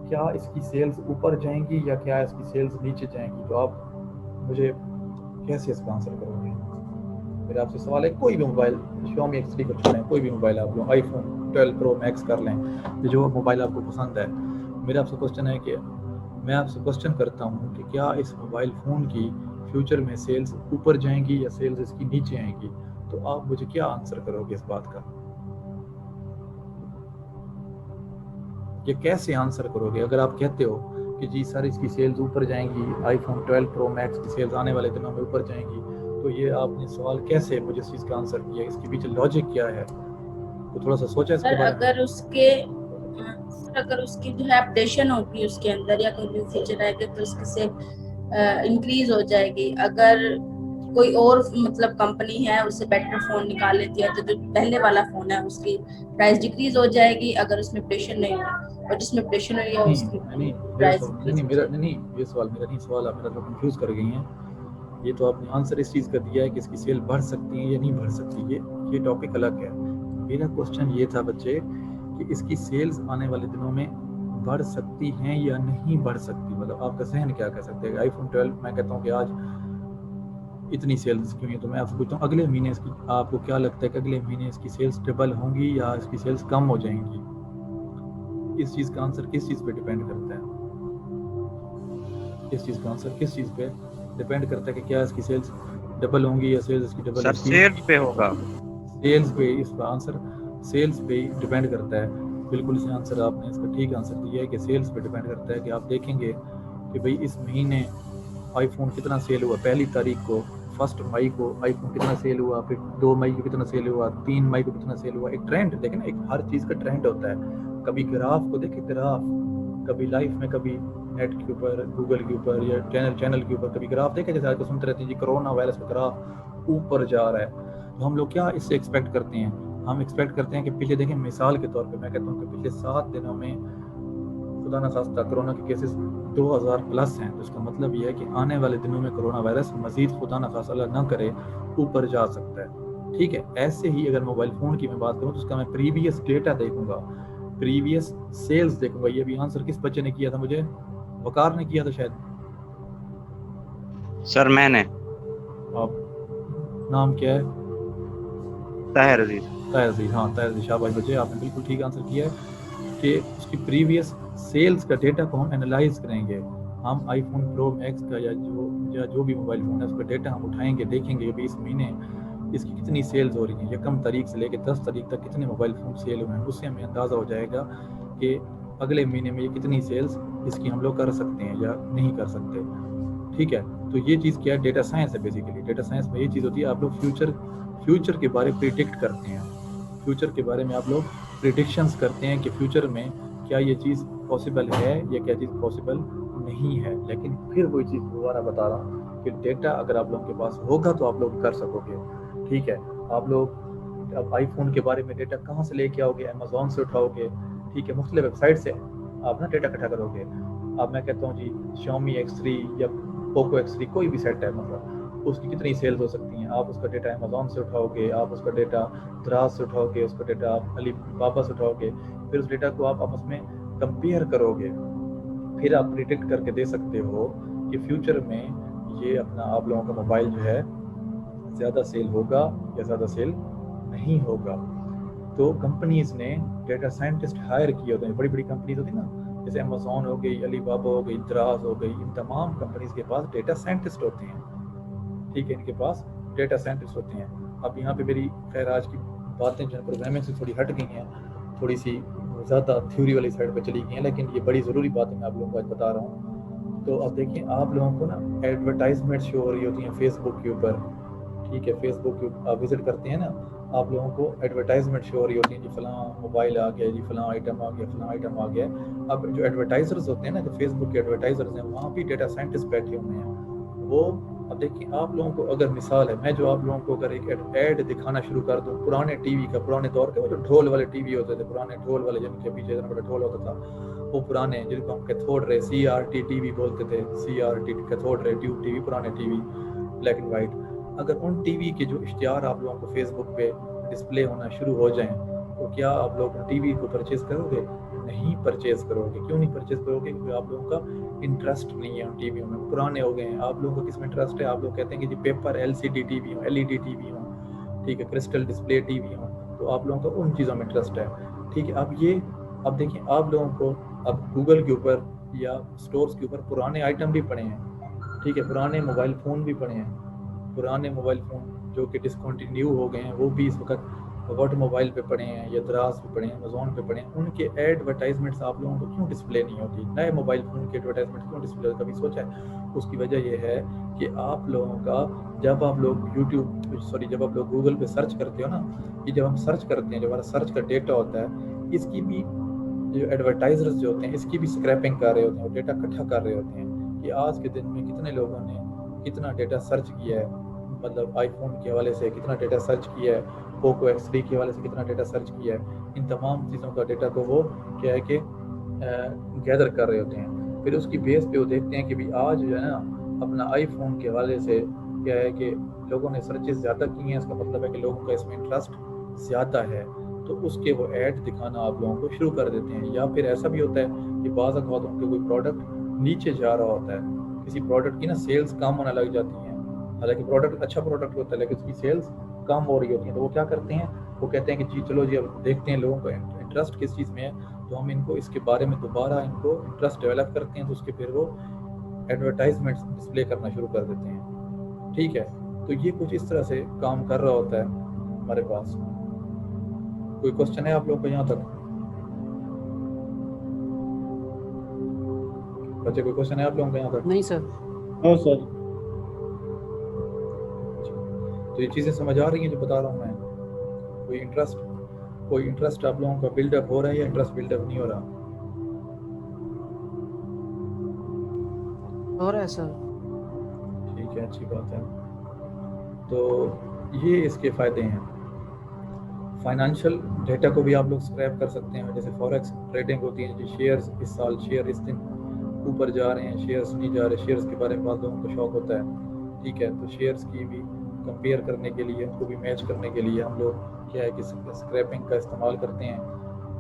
Speaker 1: کیا اس کی سیلز اوپر جائیں گی یا کیا اس کی سیلز نیچے جائیں گی؟ تو آپ مجھے کیسے اس کا آنسر کرو گے؟ میرا آپ سے سوال ہے, کوئی بھی موبائل, شاؤمی X3 کو چھوڑیں, کوئی بھی موبائل آپ لوگ آئی فون 12 پرو میکس کر لیں, جو موبائل آپ کو پسند ہے. میرا آپ سے کوسچن ہے کہ میں آپ سے کوسچن کرتا ہوں کہ کیا اس موبائل فون کی فیوچر میں سیلز اوپر جائیں گی یا سیلز اس کی نیچے آئیں گی؟ تو آپ مجھے کیا آنسر کرو گے اس بات کا؟ یہ کیسے آنسر کرو گے اگر آپ کہتے ہو کہ جی سر اس کی سیلز اوپر جائیں گی, آئی فون 12 پرو میکس کی سیلز آنے والے دنوں میں اوپر جائیں گی؟ تو یہ آپ نے سوال کیسے مجھے اس چیز کا آنسر کیا, اس کے پیچھے لاجک کیا ہے؟ تو تھوڑا سا سوچا اس کے بارے میں.
Speaker 3: اگر اس کی جو ہے اپڈیشن ہوگی اس کے اندر یا کوئی نیو فیچر آئے گا تو اس کی سیل انکریز ہو جائے گی. اگر کوئی اور مطلب کمپنی ہے اس سے بیٹر فون نکال لیتی ہے تو جو پہلے والا فون ہے اس کی پرائس ڈیکریز ہو جائے گی اگر اس میں اپڈیشن نہیں ہوئی, اور جس میں اپڈیشن ہوئی ہے اس کی
Speaker 1: نہیں
Speaker 3: پرائس انکریز ہو جائے گی.
Speaker 1: نہیں, یہ سوال میرا نہیں, سوال آپ میرا تو کنفیوز کر گئی ہیں. یہ تو آپ نے آنسر اس چیز کا دیا ہے کہ اس کی سیل بڑھ سکتی ہے یا نہیں بڑھ سکتی، یہ ٹاپک الگ ہے. میرا کوشچن یہ تھا بچے کہ اس کی سیلز آنے والے دنوں میں بڑھ سکتی ہیں یا نہیں بڑھ سکتی. مطلب آپ کا ذہن کیا کہہ سکتے ہیں. آئی فون 12 میں کہتا ہوں کہ آج اتنی سیلز کیوں ہیں، تو میں آپ سے پوچھتا ہوں اگلے مہینے اس کی آپ کو کیا لگتا ہے کہ اگلے مہینے اس کی سیلز ڈبل ہوں گی یا اس کی سیلز کم ہو جائیں گی؟ اس چیز کا آنسر کس چیز پہ ڈیپینڈ کرتا ہے؟ اس چیز کا آنسر کس چیز پہ ڈیپینڈ کرتا ہے کہ کیا اس کی سیلز ڈبل ہوں گی یا سیلز اس کی ڈبل
Speaker 4: سر سیلز پہ ہوگا.
Speaker 1: سیلز پہ. اس کا آنسر سیلز پہ ہی ڈیپینڈ کرتا ہے. بالکل اس آنسر آپ نے اس کا ٹھیک آنسر دیا ہے کہ سیلز پہ ڈیپینڈ کرتا ہے کہ آپ دیکھیں گے کہ بھئی اس مہینے آئی فون کتنا سیل ہوا. 1 تاریخ کو 1 مئی کو آئی فون کتنا سیل ہوا، پھر 2 مئی کو کتنا سیل ہوا، 3 مئی کو کتنا سیل ہوا. ایک ٹرینڈ دیکھیں نا، ایک ہر چیز کا ٹرینڈ ہوتا ہے. کبھی گراف کو دیکھیں، گراف کبھی لائف میں، کبھی نیٹ کے اوپر، گوگل کے اوپر یا چینل کے اوپر کبھی گراف دیکھیں. جیسے آج کل سنتے رہتے ہیں جی کرونا وائرس کا گراف اوپر جا رہا ہے. تو ہم لوگ کیا اس سے ایکسپیکٹ کرتے ہیں؟ ہم ایکسپیکٹ کرتے ہیں کہ پچھلے دیکھیں مثال کے طور پہ میں کہتا ہوں کہ پچھلے 7 دنوں میں خدا نہ خواستہ کرونا کے کیسز 2000 پلس ہیں. تو اس کا مطلب یہ ہے کہ آنے والے دنوں میں کرونا وائرس مزید خدا نہ خواستہ اللہ نہ کرے اوپر جا سکتا ہے. ٹھیک ہے. ایسے ہی اگر موبائل فون کی میں بات کروں تو اس کا میں پریویس ڈیٹا دیکھوں گا، پریویس سیلز دیکھوں گا. یہ بھی آنسر کس بچے نے کیا تھا؟ مجھے وقار نے کیا تھا شاید.
Speaker 4: سر میں نے.
Speaker 1: آپ نام کیا ہے؟
Speaker 4: طاہر عزیز.
Speaker 1: طاہر عزیز. ہاں طاہر عزیز شاباش بچے، آپ نے بالکل ٹھیک آنسر کیا ہے کہ اس کی پریویس سیلز کا ڈیٹا کو ہم انالائز کریں گے. ہم آئی فون پرو میکس کا یا جو بھی موبائل فون ہے اس کا ڈیٹا ہم اٹھائیں گے، دیکھیں گے کہ اس مہینے اس کی کتنی سیلز ہو رہی ہیں. 1 تاریخ سے لے کے 10 تاریخ تک کتنے موبائل فون سیل ہوئے ہیں. اس سے ہمیں اندازہ ہو جائے گا کہ اگلے مہینے میں یہ کتنی سیلز اس کی ہم لوگ کر سکتے ہیں یا نہیں کر سکتے. ٹھیک ہے. تو یہ چیز کیا ہے؟ ڈیٹا سائنس ہے بیسیکلی. ڈیٹا سائنس میں یہ چیز ہوتی ہے آپ لوگ فیوچر کے بارے پریڈکٹ کرتے ہیں. فیوچر کے بارے میں آپ لوگ پریڈکشنز کرتے ہیں کہ فیوچر میں کیا یہ چیز پاسبل ہے یا کیا چیز پاسبل نہیں ہے. لیکن پھر وہی چیز دوبارہ بتا رہا ہوں کہ ڈیٹا اگر آپ لوگوں کے پاس ہوگا تو آپ لوگ کر سکو گے. ٹھیک ہے. آپ لوگ اب آئی فون کے بارے میں ڈیٹا کہاں سے لے کے آؤ گے؟ امیزون سے اٹھاؤ گے. ٹھیک ہے. مختلف ویب سائٹ سے آپ نا ڈیٹا اکٹھا کرو گے. اب میں کہتا ہوں جی Xiaomi X3 یا Poco X3 کوئی بھی سیٹ ہے، مطلب اس کی کتنی سیلز ہو سکتی ہیں. آپ اس کا ڈیٹا امیزون سے اٹھاؤ گے، آپ اس کا ڈیٹا دراز سے اٹھاؤ گے، اس کا ڈیٹا آپ علی بابا سے اٹھاؤ گے. پھر اس ڈیٹا کو آپ آپس میں کمپیئر کرو گے. پھر آپ پریڈکٹ کر کے دے سکتے ہو کہ فیوچر میں یہ اپنا آپ لوگوں کا موبائل جو ہے زیادہ سیل ہوگا یا زیادہ سیل نہیں ہوگا. تو کمپنیز نے ڈیٹا سائنٹسٹ ہائر کیے ہوتے ہیں. بڑی بڑی کمپنیز ہوتی ہیں نا، جیسے امیزون ہو گئی، علی بابا ہو گئی، دراز ہو گئی. ان تمام کمپنیز کے پاس ڈیٹا سائنٹسٹ ہوتے ہیں. ٹھیک ہے. ان کے پاس ڈیٹا سائنٹسٹ ہوتے ہیں. اب یہاں پہ میری خیر آج کی باتیں جو ہے پروگرامنگ سے تھوڑی ہٹ گئی ہیں، تھوڑی سی زیادہ تھیوری والی سائڈ پہ چلی گئی ہیں، لیکن یہ بڑی ضروری باتیں میں آپ لوگوں کو آج بتا رہا ہوں. تو اب دیکھیں آپ لوگوں کو نا ایڈورٹائزمنٹ شو ہو رہی ہوتی ہیں فیس بک کے اوپر. ٹھیک ہے. فیس بک کے آپ وزٹ کرتے ہیں نا، آپ لوگوں کو ایڈورٹائزمنٹ شو ہو رہی ہوتی ہیں جی فلاں موبائل آ گیا، جی فلاں آئٹم آ گیا، فلاں آئٹم آ گیا. اب جو ایڈورٹائزرز ہوتے ہیں نا، جو فیس بک کے ایڈورٹائزرز ہیں، وہاں بھی ڈیٹا سائنٹسٹ بیٹھے ہوئے ہیں. وہ اب دیکھیں آپ لوگوں کو اگر مثال ہے، میں جو آپ لوگوں کو اگر ایک ایڈ دکھانا شروع کر دوں پرانے ٹی وی کا، پرانے دور کے وہ جو ڈھول والے ٹی وی ہوتے تھے، پرانے ڈھول والے جن کے پیچھے اتنا بڑا ڈھول ہوتا تھا، وہ پرانے جن کو ہم کیتھوڈ رے CRT ٹی وی بولتے تھے، CRT cathode ray tube T V, پرانے T V black and white. اگر ان ٹی وی کے جو اشتہار آپ لوگوں کو فیس بک پہ ڈسپلے ہونا شروع ہو جائیں تو کیا آپ لوگ ٹی وی کو پرچیز کرو گے؟ نہیں پرچیز کرو گے. کیوں نہیں پرچیز کرو گے؟ کیونکہ آپ لوگوں کا انٹرسٹ نہیں ہے ان ٹی ویوں میں، پرانے ہو گئے ہیں. آپ لوگوں کو کس میں انٹرسٹ ہے؟ آپ لوگ کہتے ہیں کہ جی پیپر LCD ٹی وی ہوں، LED ٹی وی ہوں، ٹھیک ہے، کرسٹل ڈسپلے ٹی وی ہوں. تو آپ لوگوں کو ان چیزوں میں انٹرسٹ ہے. ٹھیک ہے. اب دیکھیں آپ لوگوں کو اب گوگل کے اوپر یا اسٹورز کے اوپر پرانے آئٹم بھی پڑے ہیں. ٹھیک ہے. پرانے موبائل فون بھی پڑے ہیں. پرانے موبائل فون جو کہ ڈسکنٹینیو ہو گئے ہیں وہ بھی اس وقت واٹ موبائل پہ پڑے ہیں یا دراز پہ پڑے ہیں، امیزون پہ پڑے ہیں. ان کے ایڈورٹائزمنٹس آپ لوگوں کو کیوں ڈسپلے نہیں ہوتی؟ نئے موبائل فون کے ایڈورٹائزمنٹ کیوں ڈسپلے ہوتی؟ کبھی سوچا ہے؟ اس کی وجہ یہ ہے کہ آپ لوگوں کا جب آپ لوگ جب آپ لوگ گوگل پہ سرچ کرتے ہو نا، یہ جب ہم سرچ کرتے ہیں، جو ہمارا سرچ کا ڈیٹا ہوتا ہے، اس کی بھی جو ایڈورٹائزرز جو ہوتے ہیں اس کی بھی اسکریپنگ کر رہے ہوتے ہیں، وہ ڈیٹا اکٹھا کر رہے ہوتے ہیں کہ آج کے دن میں کتنے لوگوں نے کتنا ڈیٹا سرچ کیا ہے. مطلب آئی فون کے حوالے سے کتنا ڈیٹا سرچ کیا ہے، Poco X3 کے حوالے سے کتنا ڈیٹا سرچ کیا ہے. ان تمام چیزوں کا ڈیٹا کو وہ کیا ہے کہ گیدر کر رہے ہوتے ہیں. پھر اس کی بیس پہ وہ دیکھتے ہیں کہ بھی آج جو ہے نا اپنا آئی فون کے حوالے سے کیا ہے کہ لوگوں نے سرچز زیادہ کی ہیں، اس کا مطلب ہے کہ لوگوں کا اس میں انٹرسٹ زیادہ ہے، تو اس کے وہ ایڈ دکھانا آپ لوگوں کو شروع کر دیتے ہیں. یا پھر ایسا بھی ہوتا ہے کہ بعض اوقات ان کے کوئی پروڈکٹ نیچے جا رہا ہوتا ہے، کسی پروڈکٹ کی نا سیلز کم ہونے لگ جاتی ہیں، حالانکہ پروڈکٹ اچھا پروڈکٹ ہوتا ہے لیکن اس کی سیلز کم ہو رہی ہوتی ہیں، تو وہ کیا کرتے ہیں، وہ کہتے ہیں کہ جی چلو جی اب دیکھتے ہیں لوگوں کا انٹرسٹ کس چیز میں ہے، تو ہم ان کو اس کے بارے میں دوبارہ ان کو انٹرسٹ ڈیولپ کرتے ہیں، تو اس کے پھر وہ ایڈورٹائزمنٹس ڈسپلے کرنا شروع کر دیتے ہیں. ٹھیک ہے، تو یہ کچھ اس طرح سے کام کر رہا ہوتا ہے ہمارے پاس. کوئی کوشچن ہے آپ لوگ کو یہاں تک؟ بچے کوئی کوشچن ہے آپ لوگوں کو یہاں تک؟
Speaker 5: نہیں سر.
Speaker 6: ہاں سر.
Speaker 1: تو یہ چیزیں سمجھ آ رہی ہیں جو بتا رہا ہوں میں؟ کوئی انٹرسٹ آپ لوگوں کا بلڈ اپ ہو رہا ہے یا انٹرسٹ بلڈ اپ نہیں ہو رہا؟
Speaker 5: ہو رہا ہے سر.
Speaker 1: ٹھیک ہے، اچھی بات ہے. تو یہ اس کے فائدے ہیں. فائنانشیل ڈیٹا کو بھی آپ لوگ اسکریپ کر سکتے ہیں، جیسے فوریکس ٹریڈنگ ہوتی ہے، جی شیئرز اس سال شیئر اس دن اوپر جا رہے ہیں، شیئرز نہیں جا رہے، شیئرز کے بارے میں بعض لوگوں کو شوق ہوتا ہے. ٹھیک ہے، تو شیئرز کی بھی کمپیئر کرنے کے لیے، ان کو بھی میچ کرنے کے لیے ہم لوگ کیا ہے کہ اسکریپنگ کا استعمال کرتے ہیں.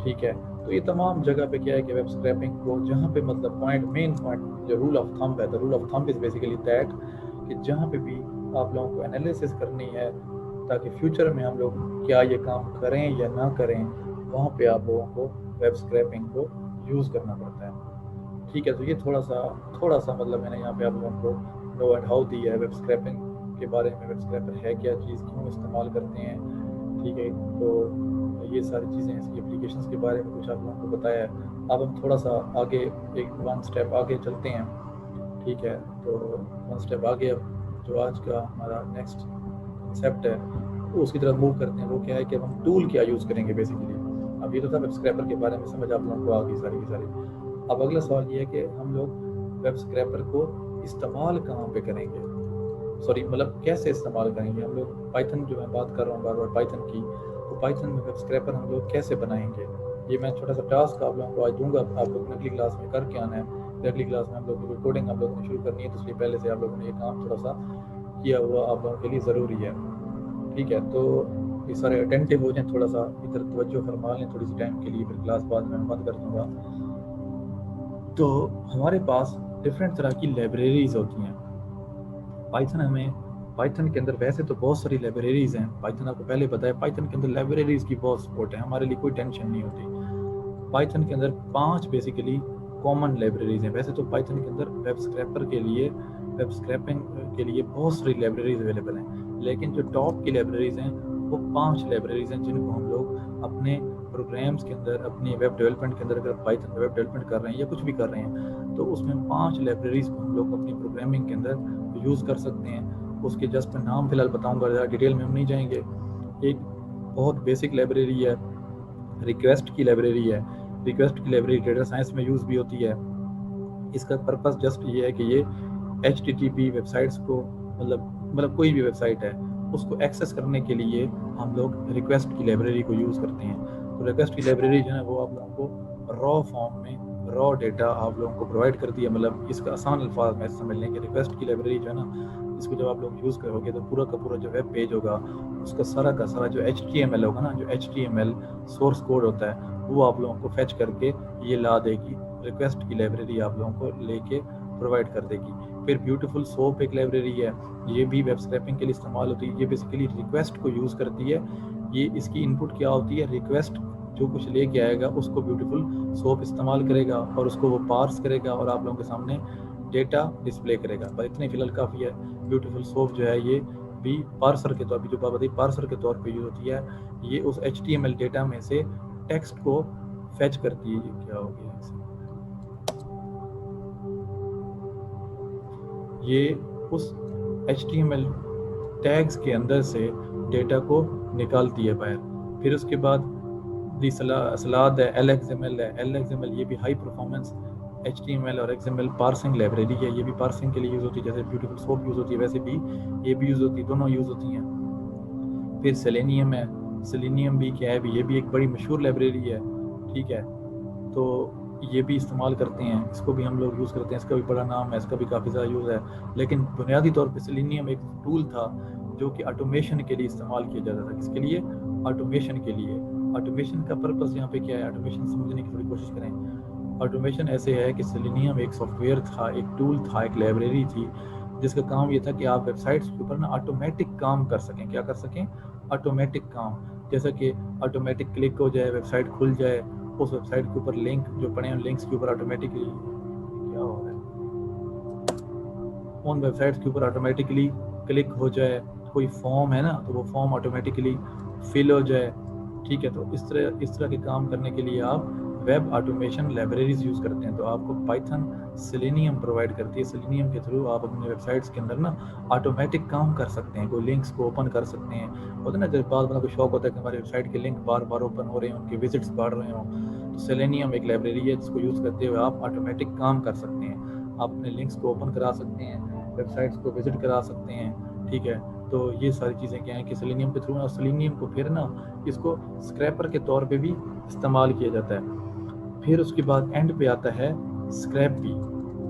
Speaker 1: ٹھیک ہے، تو یہ تمام جگہ پہ کیا ہے کہ ویب اسکریپنگ کو جہاں پہ مطلب مین پوائنٹ جو رول آف تھمب ہے، the rule of thumb is basically that کہ جہاں پہ بھی آپ لوگوں کو انالیسس کرنی ہے تاکہ فیوچر میں ہم لوگ کیا یہ کام کریں یا نہ کریں، وہاں پہ آپ لوگوں کو ویب اسکریپنگ کو یوز کرنا پڑتا ہے. ٹھیک ہے، تو یہ تھوڑا سا مطلب میں نے یہاں پہ آپ لوگوں کو نو اینڈ ہاؤ دی ہے ویب اسکریپنگ کے بارے میں، ویب اسکریپر ہے کیا چیز، کیوں استعمال کرتے ہیں. ٹھیک ہے، تو یہ ساری چیزیں اس کی اپلیکیشنس کے بارے میں کچھ آپ لوگوں کو بتایا ہے. اب ہم تھوڑا سا آگے ون اسٹیپ آگے چلتے ہیں. ٹھیک ہے، تو ون اسٹیپ آگے اب جو آج کا ہمارا نیکسٹ کنسیپٹ ہے اس کی طرف موو کرتے ہیں. وہ کیا ہے کہ اب ہم ٹول کیا یوز کریں گے بیسیکلی. اب یہ تو تھا ویب اسکریپر کے بارے میں سمجھ آپ لوگوں کو آ گئی ساری کی ساری. اب اگلا سوال یہ ہے کہ ہم لوگ ویب اسکریپر کو استعمال کہاں پہ کریں گے، مطلب کیسے استعمال کریں گے. ہم لوگ پائتھن جو میں بات کر رہا ہوں بار بار پائتھن کی، تو پائتھن میں ویب اسکریپر ہم لوگ کیسے بنائیں گے، یہ میں چھوٹا سا ٹاسک آپ لوگوں کو آج دوں گا. آپ لوگ نے اگلی کلاس میں کر کے آنا ہے. اگلی کلاس میں ہم لوگ کی کوڈنگ آپ لوگوں نے شروع کرنی ہے، تو اس لیے پہلے سے آپ لوگوں نے یہ کام تھوڑا سا کیا ہوا آپ لوگوں کے لیے ضروری ہے. ٹھیک ہے، تو یہ سارے اٹینٹیو ہو جائیں، تھوڑا سا ادھر توجہ فرما لیں تھوڑی سی ٹائم کے لیے، پھر کلاس بعد میں بند کر دوں گا. تو ہمارے پاس ڈفرینٹ طرح کی لائبریریز ہوتی ہیں پائتھن کے اندر. ویسے تو بہت ساری لائبریریز ہیں پائتھن، آپ کو پہلے پتہ ہے پائتھن کے اندر لائبریریز کی بہت سپورٹ ہے، ہمارے لیے کوئی ٹینشن نہیں ہوتی. پائتھن کے اندر 5 بیسیکلی کامن لائبریریز ہیں. ویسے تو پائتھن کے اندر ویب اسکریپر کے لیے، ویب اسکریپنگ کے لیے بہت ساری لائبریریز اویلیبل ہیں، لیکن جو ٹاپ کی لائبریریز ہیں وہ 5 لائبریریز ہیں جن کو ہم لوگ اپنے پروگرامز کے اندر، اپنی ویب ڈیولپمنٹ کے اندر، اگر پائتھن میں ویب ڈیولپمنٹ کر رہے ہیں یا کچھ بھی کر رہے ہیں، تو اس میں 5 لائبریریز کو ہم لوگ اپنی پروگرامنگ کے اندر یوز کر سکتے ہیں. اس کے جسٹ میں نام فی الحال بتاؤں گا، زیادہ ڈیٹیل میں ہم نہیں جائیں گے. ایک بہت بیسک لائبریری ہے، ریکویسٹ کی لائبریری ہے. ریکویسٹ کی لائبریری ڈیٹا سائنس میں یوز بھی ہوتی ہے. اس کا پرپس جسٹ یہ ہے کہ یہ HTTP ویب سائٹس کو مطلب کوئی بھی ویب سائٹ ہے اس کو ایکسیس کرنے کے لیے ہم لوگ ریکویسٹ کی لائبریری کو یوز کرتے ہیں. تو ریکویسٹ کی لائبریری جو ہے وہ آپ لوگوں کو را فارم میں را ڈیٹا آپ لوگوں کو پرووائڈ کرتی ہے. مطلب اس کا آسان الفاظ میں سمجھ لیں کہ ریکویسٹ کی لائبریری جو ہے نا، اس کو جب آپ لوگ یوز کرو گے تو پورا کا پورا جو ویب پیج ہوگا اس کا سارا جو HTML ہوگا نا، جو HTML سورس کوڈ ہوتا ہے وہ آپ لوگوں کو فیچ کر کے یہ لا دے گی. ریکویسٹ کی لائبریری آپ لوگوں کو لے کے پرووائڈ کر دے گی. پھر بیوٹیفل سوپ ایک لائبریری ہے، یہ بھی ویب اسکریپنگ کے لیے استعمال ہوتی ہے. یہ بیسیکلی ریکویسٹ کو یوز کرتی ہے. یہ اس کی ان پٹ کیا ہوتی ہے، ریکویسٹ جو کچھ لے کے آئے گا اس کو بیوٹیفل سوپ استعمال کرے گا اور اس کو وہ پارس کرے گا اور آپ لوگوں کے سامنے ڈیٹا ڈسپلے کرے گا. بس اتنے فی الحال کافی ہے. بیوٹیفل سوپ جو ہے یہ بھی پارسر کے طور پہ، جو بابا پارسر کے طور پہ یوز ہوتی ہے. یہ اس HTML ڈیٹا میں سے ٹیکسٹ کو فیچ کرتی ہے. یہ کیا ہو گیا، یہ اس HTML ٹیگز کے اندر سے ڈیٹا کو نکالتی ہے باہر. پھر اس کے بعد دی سلاد ہے، LXML ہے. LXML یہ بھی ہائی پرفارمنس HTML اور XML پارسنگ لائبریری ہے. یہ بھی پارسنگ کے لیے یوز ہوتی ہے، جیسے بیوٹیفل سوپ یوز ہوتی ہے ویسے بھی یہ بھی یوز ہوتی ہے، دونوں یوز ہوتی ہیں. پھر سیلینیم ہے. سیلینیم بھی کیا ہے، بھی یہ بھی ایک بڑی مشہور لائبریری ہے. ٹھیک ہے، تو یہ بھی استعمال کرتے ہیں, اس کو بھی ہم لوگ یوز کرتے ہیں, اس کا بھی بڑا نام ہے, اس کا بھی کافی زیادہ یوز ہے. لیکن بنیادی طور پہ سیلینیم ایک ٹول تھا جو کہ آٹومیشن کے لیے استعمال کیا جاتا تھا. کس کے لیے؟ آٹومیشن کے لیے. آٹومیشن کا پرپس یہاں پہ کیا ہے, آٹومیشن سمجھنے کی تھوڑی کوشش کریں. آٹومیشن ایسے ہے کہ سیلینیم ایک سافٹ ویئر تھا, ایک ٹول تھا, ایک لائبریری تھی جس کا کام یہ تھا کہ آپ ویب سائٹس کے اوپر نا آٹومیٹک کام کر سکیں. کیا کر سکیں؟ آٹومیٹک کام. جیسا کہ آٹومیٹک کلک ہو جائے, ویب سائٹ کھل جائے, اس ویب سائٹ کے اوپر لنک جو پڑے ہیں لنکس کے اوپر آٹومیٹکلی کیا ہو رہا ہے, ان ویب سائٹس کے اوپر آٹومیٹکلی کلک ہو جائے. کوئی فارم ہے نا تو وہ فارم آٹومیٹکلی فل ہو جائے. ٹھیک ہے, تو اس طرح کے کام کرنے کے لیے آپ ویب آٹومیشن لائبریریز یوز کرتے ہیں. تو آپ کو پائتھن سیلینیم پرووائڈ کرتی ہے. سیلینیم کے تھرو آپ اپنے ویب سائٹس کے اندر نا آٹومیٹک کام کر سکتے ہیں. کوئی لنکس کو اوپن کر سکتے ہیں. ہوتا ہے نا جب بعض بندوں کو شوق ہوتا ہے کہ ہماری ویب سائٹ کے لنک بار بار اوپن ہو رہے ہیں, ان کے وزٹس بڑھ رہے ہوں, تو سیلینیم ایک لائبریری ہے جس کو یوز کرتے ہوئے آپ آٹومیٹک کام کر سکتے ہیں. آپ اپنے لنکس کو اوپن کرا سکتے ہیں, ویب سائٹس کو وزٹ کرا سکتے ہیں. ٹھیک ہے, تو یہ ساری چیزیں کیا ہیں کہ سیلینیم کے تھرو. اور سیلینیم کو پھر نا اس کو اسکریپر کے طور پہ بھی استعمال کیا جاتا ہے. پھر اس کے بعد اینڈ پہ آتا ہے اسکریپی,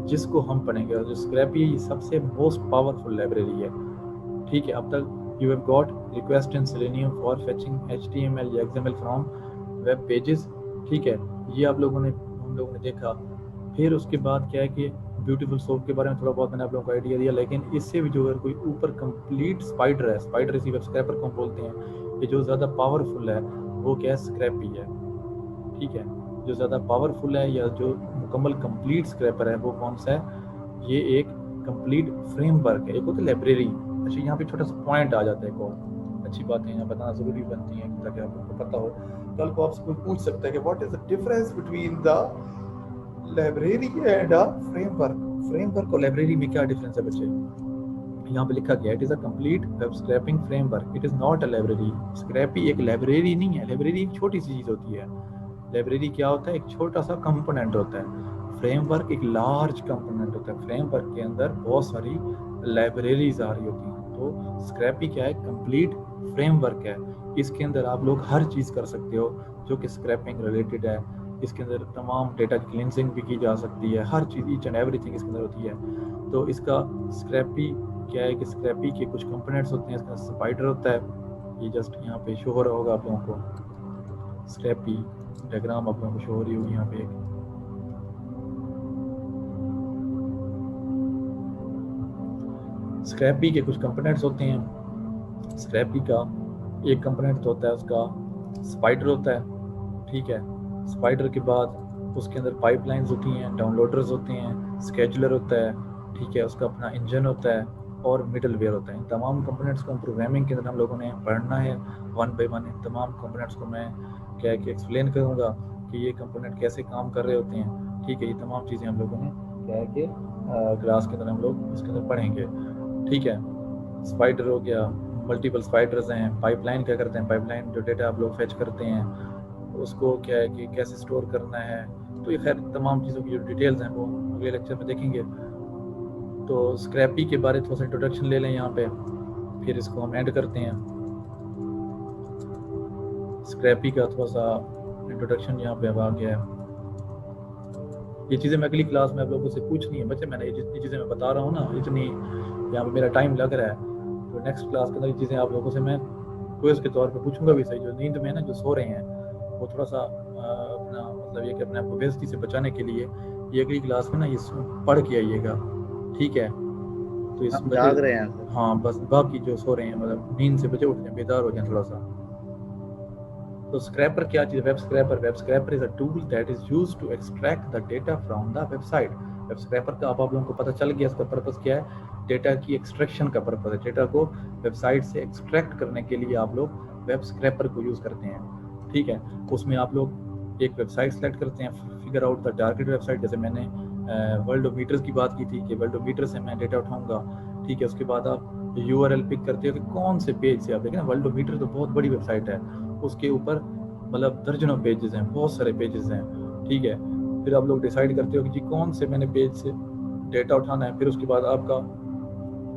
Speaker 1: جس کو ہم پڑھیں گے. اور جو اسکریپی یہ سب سے موسٹ پاورفل لائبریری ہے. ٹھیک ہے, اب تک you have got request in selenium for fetching HTML یا XML فرام ویب پیجز. ٹھیک ہے, یہ ہم لوگوں نے دیکھا. پھر اس کے بعد کیا ہے کہ بیوٹیفل سوپ کے بارے میں تھوڑا بہت میں نے آپ لوگوں کو آئیڈیا دیا. لیکن اس سے بھی جو اگر کوئی اوپر کمپلیٹ اسپائڈر ہے, اسپائڈر اسی ویب اسکریپر کو ہم بولتے ہیں, یہ جو زیادہ پاورفل ہے وہ کیا ہے؟ اسکریپی ہے. ٹھیک ہے, جو زیادہ پاورفل ہے یا جو مکمل کمپلیٹ اسکریپر ہے وہ کون سا ہے؟ یہ ایک کمپلیٹ فریم ورک ہے. ایک ہوتا ہے لائبریری. اچھا, یہاں پہ چھوٹا سا پوائنٹ آ جاتا ہے. ایک اور اچھی باتیں یہاں بتانا ضروری بنتی ہیں تاکہ آپ کو پتہ ہو. کل کو آپ سے کوئی پوچھ سکتا ہے کہ what is the difference between the library and framework. Framework اور لائبریری میں کیا ڈفرنس ہے بچے؟ یہاں پہ لکھا گیا, it is a complete web scraping framework, it is not a library. Scrapy ایک لائبریری نہیں ہے. لائبریری ایک چھوٹی سی چیز ہوتی ہے. لائبریری کیا ہوتا ہے؟ ایک چھوٹا سا کمپوننٹ ہوتا ہے. فریم ورک ایک لارج کمپوننٹ ہوتا ہے. فریم ورک کے اندر بہت ساری لائبریریز آ رہی ہوتی ہیں. تو اسکریپی کیا ہے؟ کمپلیٹ فریم ورک ہے. اس کے اندر آپ لوگ ہر چیز کر سکتے ہو جو کہ اسکریپنگ ریلیٹڈ ہے. اس کے اندر تمام ڈیٹا کی کلینزنگ بھی کی جا سکتی ہے. ہر چیز, ایچ اینڈ ایوری تھنگ اس کے اندر ہوتی ہے. تو اس کا اسکریپی کیا ہے کہ اسکریپی کے کچھ کمپوننٹس ہوتے ہیں. اس کا اسپائڈر ہوتا ہے, یہ جسٹ یہاں پہ شو ہو رہا ہوگا آپ لوگوں کو. اسکریپی ڈائگرام آپ لوگوں کو شو ہو رہی ہوگی یہاں پہ. اسکریپی کے کچھ کمپوننٹس ہوتے ہیں. اسکریپی کا ایک کمپوننٹ ہوتا ہے اس کا اسپائڈر ہوتا ہے. ٹھیک ہے, اسپائڈر کے بعد اس کے اندر پائپ لائنز ہوتی ہیں, ڈاؤن لوڈرز ہوتے ہیں, اسکیجولر ہوتا ہے. ٹھیک ہے, اس کا اپنا انجن ہوتا ہے اور مڈل ویئر ہوتا ہے. ان تمام کمپوننٹس کو ہم پروگرامنگ کے اندر ہم لوگوں نے پڑھنا ہے ون بائی ون. ان تمام کمپوننٹس کو میں کیا ہے کہ ایکسپلین کروں گا کہ یہ کمپوننٹ کیسے کام کر رہے ہوتے ہیں. ٹھیک ہے, یہ تمام چیزیں ہم لوگوں نے کیا ہے کہ کلاس کے اندر ہم لوگ اس کے اندر پڑھیں گے. ٹھیک ہے, اسپائڈر ہو گیا, ملٹیپل اسپائڈرز ہیں. پائپ لائن کیا کرتے ہیں؟ پائپ لائن جو ڈیٹا آپ لوگ فیچ کرتے ہیں اس کو کیا ہے کہ کیسے اسٹور کرنا ہے. تو یہ خیر تمام چیزوں کی جو ڈیٹیلز ہیں وہ اگلے لیکچر میں دیکھیں گے. تو اسکریپی کے بارے تھوڑا سا انٹروڈکشن لے لیں یہاں پہ, پھر اس کو ہم اینڈ کرتے ہیں. اسکریپی کا تھوڑا سا انٹروڈکشن یہاں پہ اب آ گیا ہے. یہ چیزیں میں اگلی کلاس میں آپ لوگوں سے پوچھنی ہے بچے. میں نے یہ جتنی چیزیں میں بتا رہا ہوں نا, اتنی یہاں پہ میرا ٹائم لگ رہا ہے. تو نیکسٹ کلاس کے اندر یہ چیزیں آپ لوگوں سے میں کوئز کے طور پہ پوچھوں گا بھی. صحیح, جو نیند میں نا جو سو رہے ہیں وہ تھوڑا سا اپنا مطلب یہ کہ اپنے آپ کو بےعزتی سے بچانے کے لیے یہ اگلی کلاس میں نا یہ پڑھ کے آئیے گا. ٹھیک ہے, تو اس میں
Speaker 4: جاگ رہے ہیں.
Speaker 1: ہاں بس, باقی جو سو رہے ہیں مطلب نیند سے بچے اٹھ جائیں, بیدار ہو جائیں تھوڑا سا. تو اسکریپر کیا چیز ہے؟ Web scraper. Web scraper is a tool that is used to extract the data from the web site. Web scraper کا آپ لوگوں کو پتہ چل گیا اس کا پرپس کیا ہے. ڈیٹا کی ایکسٹریکشن کا پرپس ہے. ڈیٹا کو ویب سائٹ سے ایکسٹریکٹ کرنے کے لیے آپ لوگ ویب اسکریپر کو یوز کرتے ہیں. ٹھیک ہے, اس میں آپ لوگ ایک ویب سائٹ سلیکٹ کرتے ہیں, figure out the target web site. جیسے میں نے ورلڈ آف میٹرز کی بات کی تھی کہ ورلڈ آف میٹر سے میں ڈیٹا اٹھاؤں گا. ٹھیک ہے, اس کے بعد آپ URL پک کرتے ہو کہ کون سے پیج سے. آپ دیکھیں نا ورلڈ آف میٹر تو بہت بڑی ویب سائٹ ہے, اس کے اوپر مطلب درجنوں پیجز ہیں, بہت سارے پیجز ہیں. ٹھیک ہے, پھر آپ لوگ ڈیسائیڈ کرتے ہو کہ جی کون سے میں نے پیج سے ڈیٹا اٹھانا ہے. پھر اس کے بعد آپ کا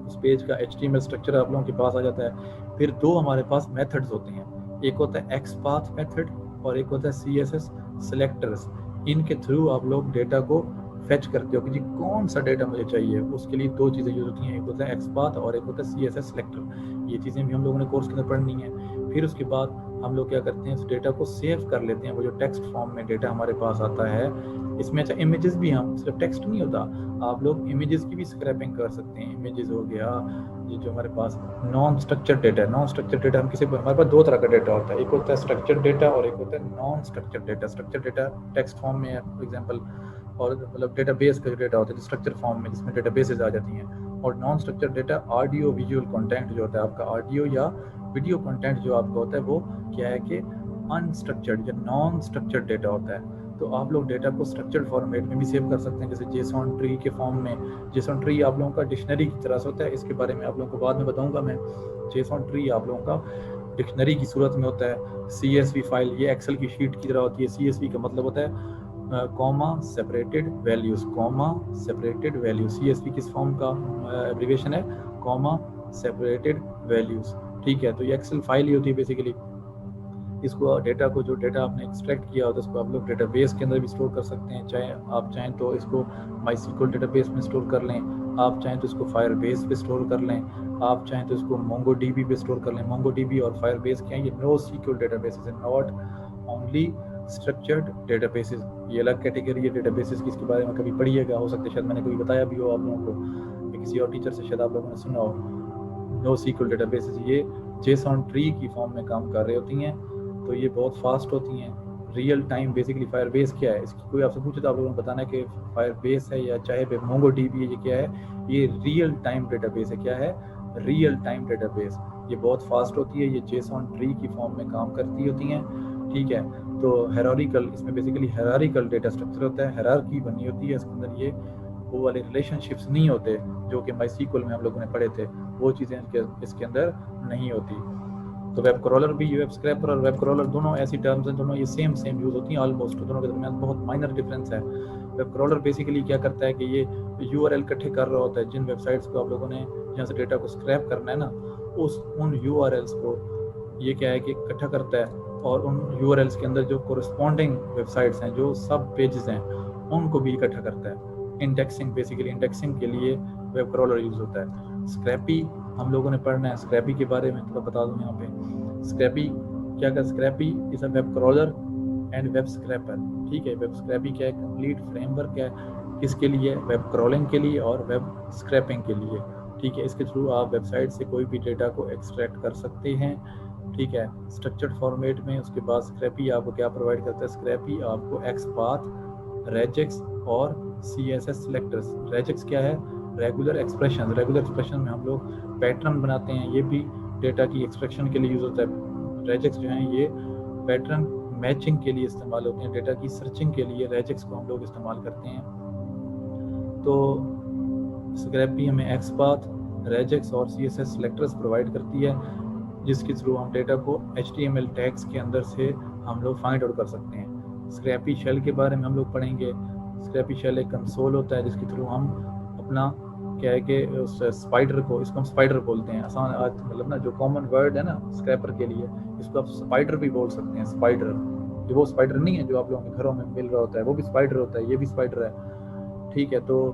Speaker 1: اس پیج کا HTML اسٹرکچر آپ لوگوں کے پاس آ جاتا ہے. پھر دو ہمارے پاس میتھڈز ہوتے ہیں, ایک ہوتا ہے XPath میتھڈ اور ایک ہوتا ہے CSS سلیکٹرز. ان کے تھرو آپ لوگ ڈیٹا کو فیچ کرتے ہو کہ جی کون سا ڈیٹا مجھے چاہیے. اس کے لیے 2 چیزیں یوز ہوتی ہیں, ایک ہوتا ہے ایکسپاتھ اور ایک ہوتا ہے CSS سلیکٹر. یہ چیزیں بھی ہم لوگوں نے کورس کے اندر پڑھنی ہیں. پھر اس کے بعد ہم لوگ کیا کرتے ہیں, اس ڈیٹا کو سیو کر لیتے ہیں. وہ جو ٹیکسٹ فارم میں ڈیٹا ہمارے پاس آتا ہے, اس میں اچھا امیجز بھی, ہم صرف ٹیکسٹ نہیں ہوتا, آپ لوگ امیجز کی بھی اسکریپنگ کر سکتے ہیں. امیجز ہو گیا, یہ جو ہمارے پاس نان اسٹرکچرڈ ڈیٹا ہے. نان اسٹرکچرڈ ڈیٹا ہم ہمارے پاس 2 طرح کا ڈیٹا ہوتا ہے, ایک ہوتا ہے اسٹرکچرڈ ڈیٹا اور ایک ہوتا ہے non structured data. Structured data text form میں ہے فار ایگزامپل, اور مطلب ڈیٹا بیس کا جو ڈیٹا ہوتا ہے اسٹرکچر فارم میں جس میں ڈیٹا بیسز آ جاتی ہیں. اور non structured data audio visual content جو ہوتا ہے آپ کا, آڈیو یا ویڈیو کنٹینٹ جو آپ کا ہوتا ہے, وہ کیا ہے کہ ان اسٹرکچرڈ یا نان اسٹرکچرڈ ڈیٹا ہوتا ہے. تو آپ لوگ ڈیٹا کو اسٹرکچرڈ فارمیٹ میں بھی سیو کر سکتے ہیں, جیسے جیسون ٹری کے فارم میں. جیسون ٹری آپ لوگوں کا ڈکشنری کی طرح سے ہوتا ہے, اس کے بارے میں آپ لوگوں کو بعد میں بتاؤں گا میں. جیسون ٹری آپ لوگوں کا ڈکشنری کی صورت میں ہوتا ہے. CSV فائل یہ ایکسل کی شیٹ کی طرح ہوتی ہے. CSV کا مطلب ہوتا ہے کوما سیپریٹڈ ویلیوز, کوما سیپریٹڈ ویلیوز. CSV کس فارم کا ایبریویشن ہے, کوما سیپریٹڈ ویلیوز. ٹھیک ہے, تو یہ ایکسل فائل ہی ہوتی ہے بیسیکلی. اس کو ڈیٹا کو جو ڈیٹا آپ نے ایکسٹریکٹ کیا ہوتا ہے اس کو آپ لوگ ڈیٹا بیس کے اندر بھی اسٹور کر سکتے ہیں. چاہے آپ چاہیں تو اس کو مائی سیکول ڈیٹا بیس میں اسٹور کر لیں, آپ چاہیں تو اس کو فائر بیس پہ اسٹور کر لیں, آپ چاہیں تو اس کو مونگو ڈی بی پہ اسٹور کر لیں. مونگو ڈی بی اور فائر بیس کیا ہیں, یہ نو سیکول ڈیٹا بیسز ہیں, not only structured databases. یہ الگ کیٹیگری ہے ڈیٹا بیسز کی, اس کے بارے میں کبھی پڑھیے گا, ہو سکتا ہے شاید میں نے کبھی بتایا بھی ہو آپ لوگوں کو, یا کسی اور ٹیچر سے شاید آپ لوگوں نے سنا ہو. نو سیکول ڈیٹا بیسز یہ جیسون ٹری کی فارم میں کام کر رہی ہوتی ہیں, تو یہ بہت فاسٹ ہوتی ہیں. ریئل ٹائم بیسیکلی فائر بیس کیا ہے, اس کی کوئی آپ سے پوچھے تو آپ لوگوں نے بتانا ہے کہ فائر بیس ہے یا چاہے مونگو ڈی بی ہے, یہ کیا ہے, یہ ریئل ٹائم ڈیٹا بیس ہے. کیا ہے, ریئل ٹائم ڈیٹا بیس. یہ بہت فاسٹ ہوتی ہے, یہ جیسون ٹری کی فارم میں کام کرتی ہوتی ہیں. ٹھیک ہے, تو ہیرارکل, اس میں بیسیکلی ہیرارکل ڈیٹا اسٹرکچر ہوتا ہے, ہیرارکی بنی ہوتی ہے. اس کے اندر یہ وہ والے ریلیشن شپس نہیں ہوتے جو کہ مائی سیکول میں ہم لوگوں نے پڑھے تھے, وہ چیزیں اس کے اندر نہیں ہوتی. تو ویب کرالر بھی, ویب اسکریپر اور ویب کرالر دونوں ایسی ٹرمز ہیں, دونوں یہ سیم یوز ہوتی ہیں آلموسٹ. دونوں کے درمیان بہت مائنر ڈفرینس ہے. ویب کرالر بیسیکلی کیا کرتا ہے کہ یہ URL اکٹھے کر رہا ہوتا ہے, جن ویب سائٹس کو آپ لوگوں نے جہاں سے ڈیٹا کو اسکریپ کرنا ہے نا, ان URLs کو یہ کیا ہے کہ اکٹھا کرتا ہے, اور ان URLs کے اندر جو کورسپونڈنگ ویب سائٹس ہیں, جو سب پیجز ہیں, ان کو بھی اکٹھا کرتا ہے. انڈیکسنگ, بیسیکلی انڈیکسنگ کے لیے ویب کرالر یوز ہوتا ہے. اسکریپی ہم لوگوں نے پڑھنا ہے, اسکریپی کے بارے میں تھوڑا بتا دوں یہاں پہ. اسکریپی کیا کہ اسکریپی از a web کرالر and web scraper. ٹھیک ہے, ویب اسکریپی کیا ہے, کمپلیٹ فریم ورک ہے. کس کے لیے, ویب کرالنگ کے لیے اور ویب اسکریپنگ کے لیے. ٹھیک ہے, اس کے تھرو آپ ویب سائٹ سے کوئی بھی ڈیٹا کو ایکسٹریکٹ کر سکتے ہیں. ٹھیک ہے, اسٹرکچرڈ فارمیٹ میں. اس کے بعد اسکریپی آپ کو کیا پرووائڈ کرتا ہے, اسکریپی آپ کو ایکسپاتھ, ریجیکس اور CSS سلیکٹرز. ریجیکس کیا ہے, ریگولر ایکسپریشن. ریگولر ایکسپریشن میں ہم لوگ پیٹرن بناتے ہیں, یہ بھی ڈیٹا کی ایکسٹریکشن کے لیے یوز ہوتا ہے. ریجیکس جو ہیں یہ پیٹرن میچنگ کے لیے استعمال ہوتے ہیں, ڈیٹا کی سرچنگ کے لیے ریجیکس کو ہم لوگ استعمال کرتے ہیں. تو اسکریپی ہمیں ایکسپاتھ, ریجیکس اور CSS سلیکٹرز پرووائڈ کرتی ہے, جس کے تھرو ہم ڈیٹا کو HTML ٹیگز کے اندر سے ہم لوگ فائنڈ آؤٹ کر سکتے ہیں. اسکریپی شیل کے بارے میں ہم لوگ پڑھیں گے. اسکریپی شیل ایک کنسول ہوتا ہے جس کے تھرو ہم اپنا کیا ہے کہ اس اسپائڈر کو, اس کو ہم اسپائڈر بولتے ہیں آسان, مطلب نا جو کامن ورڈ ہے نا اسکریپر کے لیے, اس کو آپ اسپائڈر بھی بول سکتے ہیں. اسپائڈر یہ وہ اسپائڈر نہیں ہے جو آپ لوگوں کے گھروں میں مل رہا ہوتا ہے, وہ بھی اسپائڈر ہوتا ہے, یہ بھی اسپائڈر ہے. ٹھیک ہے, تو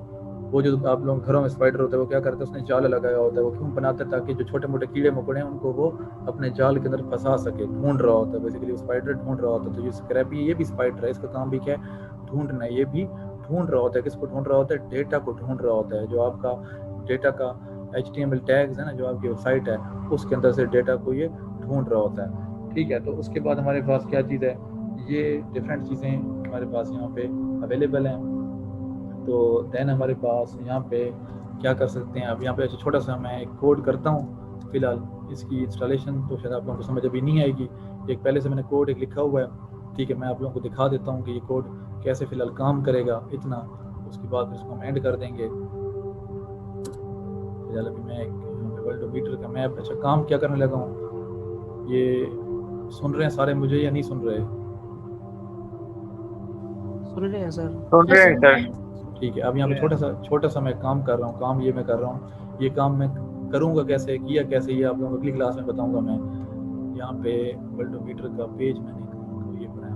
Speaker 1: وہ جو آپ لوگوں کے گھروں میں اسپائڈر ہوتا ہے, وہ کیا کرتا ہے, اس نے جال لگایا ہوتا ہے. وہ کیوں بناتا ہے, تاکہ جو چھوٹے موٹے کیڑے مکوڑے ہیں ان کو وہ اپنے جال کے اندر پھنسا سکے. ڈھونڈ رہا ہوتا ہے بیسیکلی, اسپائڈر ڈھونڈ رہا ہوتا ہے. تو یہ اسکریپی یہ بھی اسپائڈر ہے, اس کا کام بھی کیا ہے, ڈھونڈنا. یہ بھی ڈھونڈ رہا ہوتا ہے. کس کو ڈھونڈ رہا ہوتا ہے, ڈیٹا کو ڈھونڈ رہا ہوتا ہے. جو آپ کا ڈیٹا کا HTML ٹیگز ہے نا, جو آپ کی ویب سائٹ ہے, اس کے اندر سے ڈیٹا کو یہ ڈھونڈ رہا ہوتا ہے. ٹھیک ہے, تو اس کے بعد ہمارے پاس کیا چیز ہے, یہ ڈفرینٹ چیزیں ہمارے پاس یہاں پہ اویلیبل ہیں. تو دین ہمارے پاس یہاں پہ کیا کر سکتے ہیں. اب یہاں پہ چھوٹا سا میں ایک کوڈ کرتا ہوں فی الحال. اس کی انسٹالیشن تو شاید آپ لوگوں کو سمجھ ابھی نہیں آئے گی. ایک پہلے سے میں نے کوڈ ایک لکھا ہوا ہے. ٹھیک ہے, میں آپ لوگوں کو دکھا دیتا ہوں کہ یہ کوڈ کیسے فی الحال کام کرے گا اتنا. اس کے بعد پھر اس کو ہم اینڈ کر دیں گے. فی الحال ابھی میں ورلڈ میٹر کا میں اچھا کام کیا کرنے لگا ہوں. یہ سن رہے ہیں سارے مجھے یا نہیں سن رہے؟
Speaker 5: سن رہے ہیں سر.
Speaker 4: سن رہے ہیں سر.
Speaker 1: ٹھیک ہے, اب یہاں پہ چھوٹا سا میں کام کر رہا ہوں. کام یہ میں کر رہا ہوں, یہ کام میں کروں گا کیسے, کیا کیسے, یہ آپ لوگوں کو اگلی کلاس میں بتاؤں گا. میں یہاں پہ ورلڈ میٹر کا پیج میں نے یہ بنایا.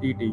Speaker 1: TD,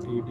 Speaker 1: TD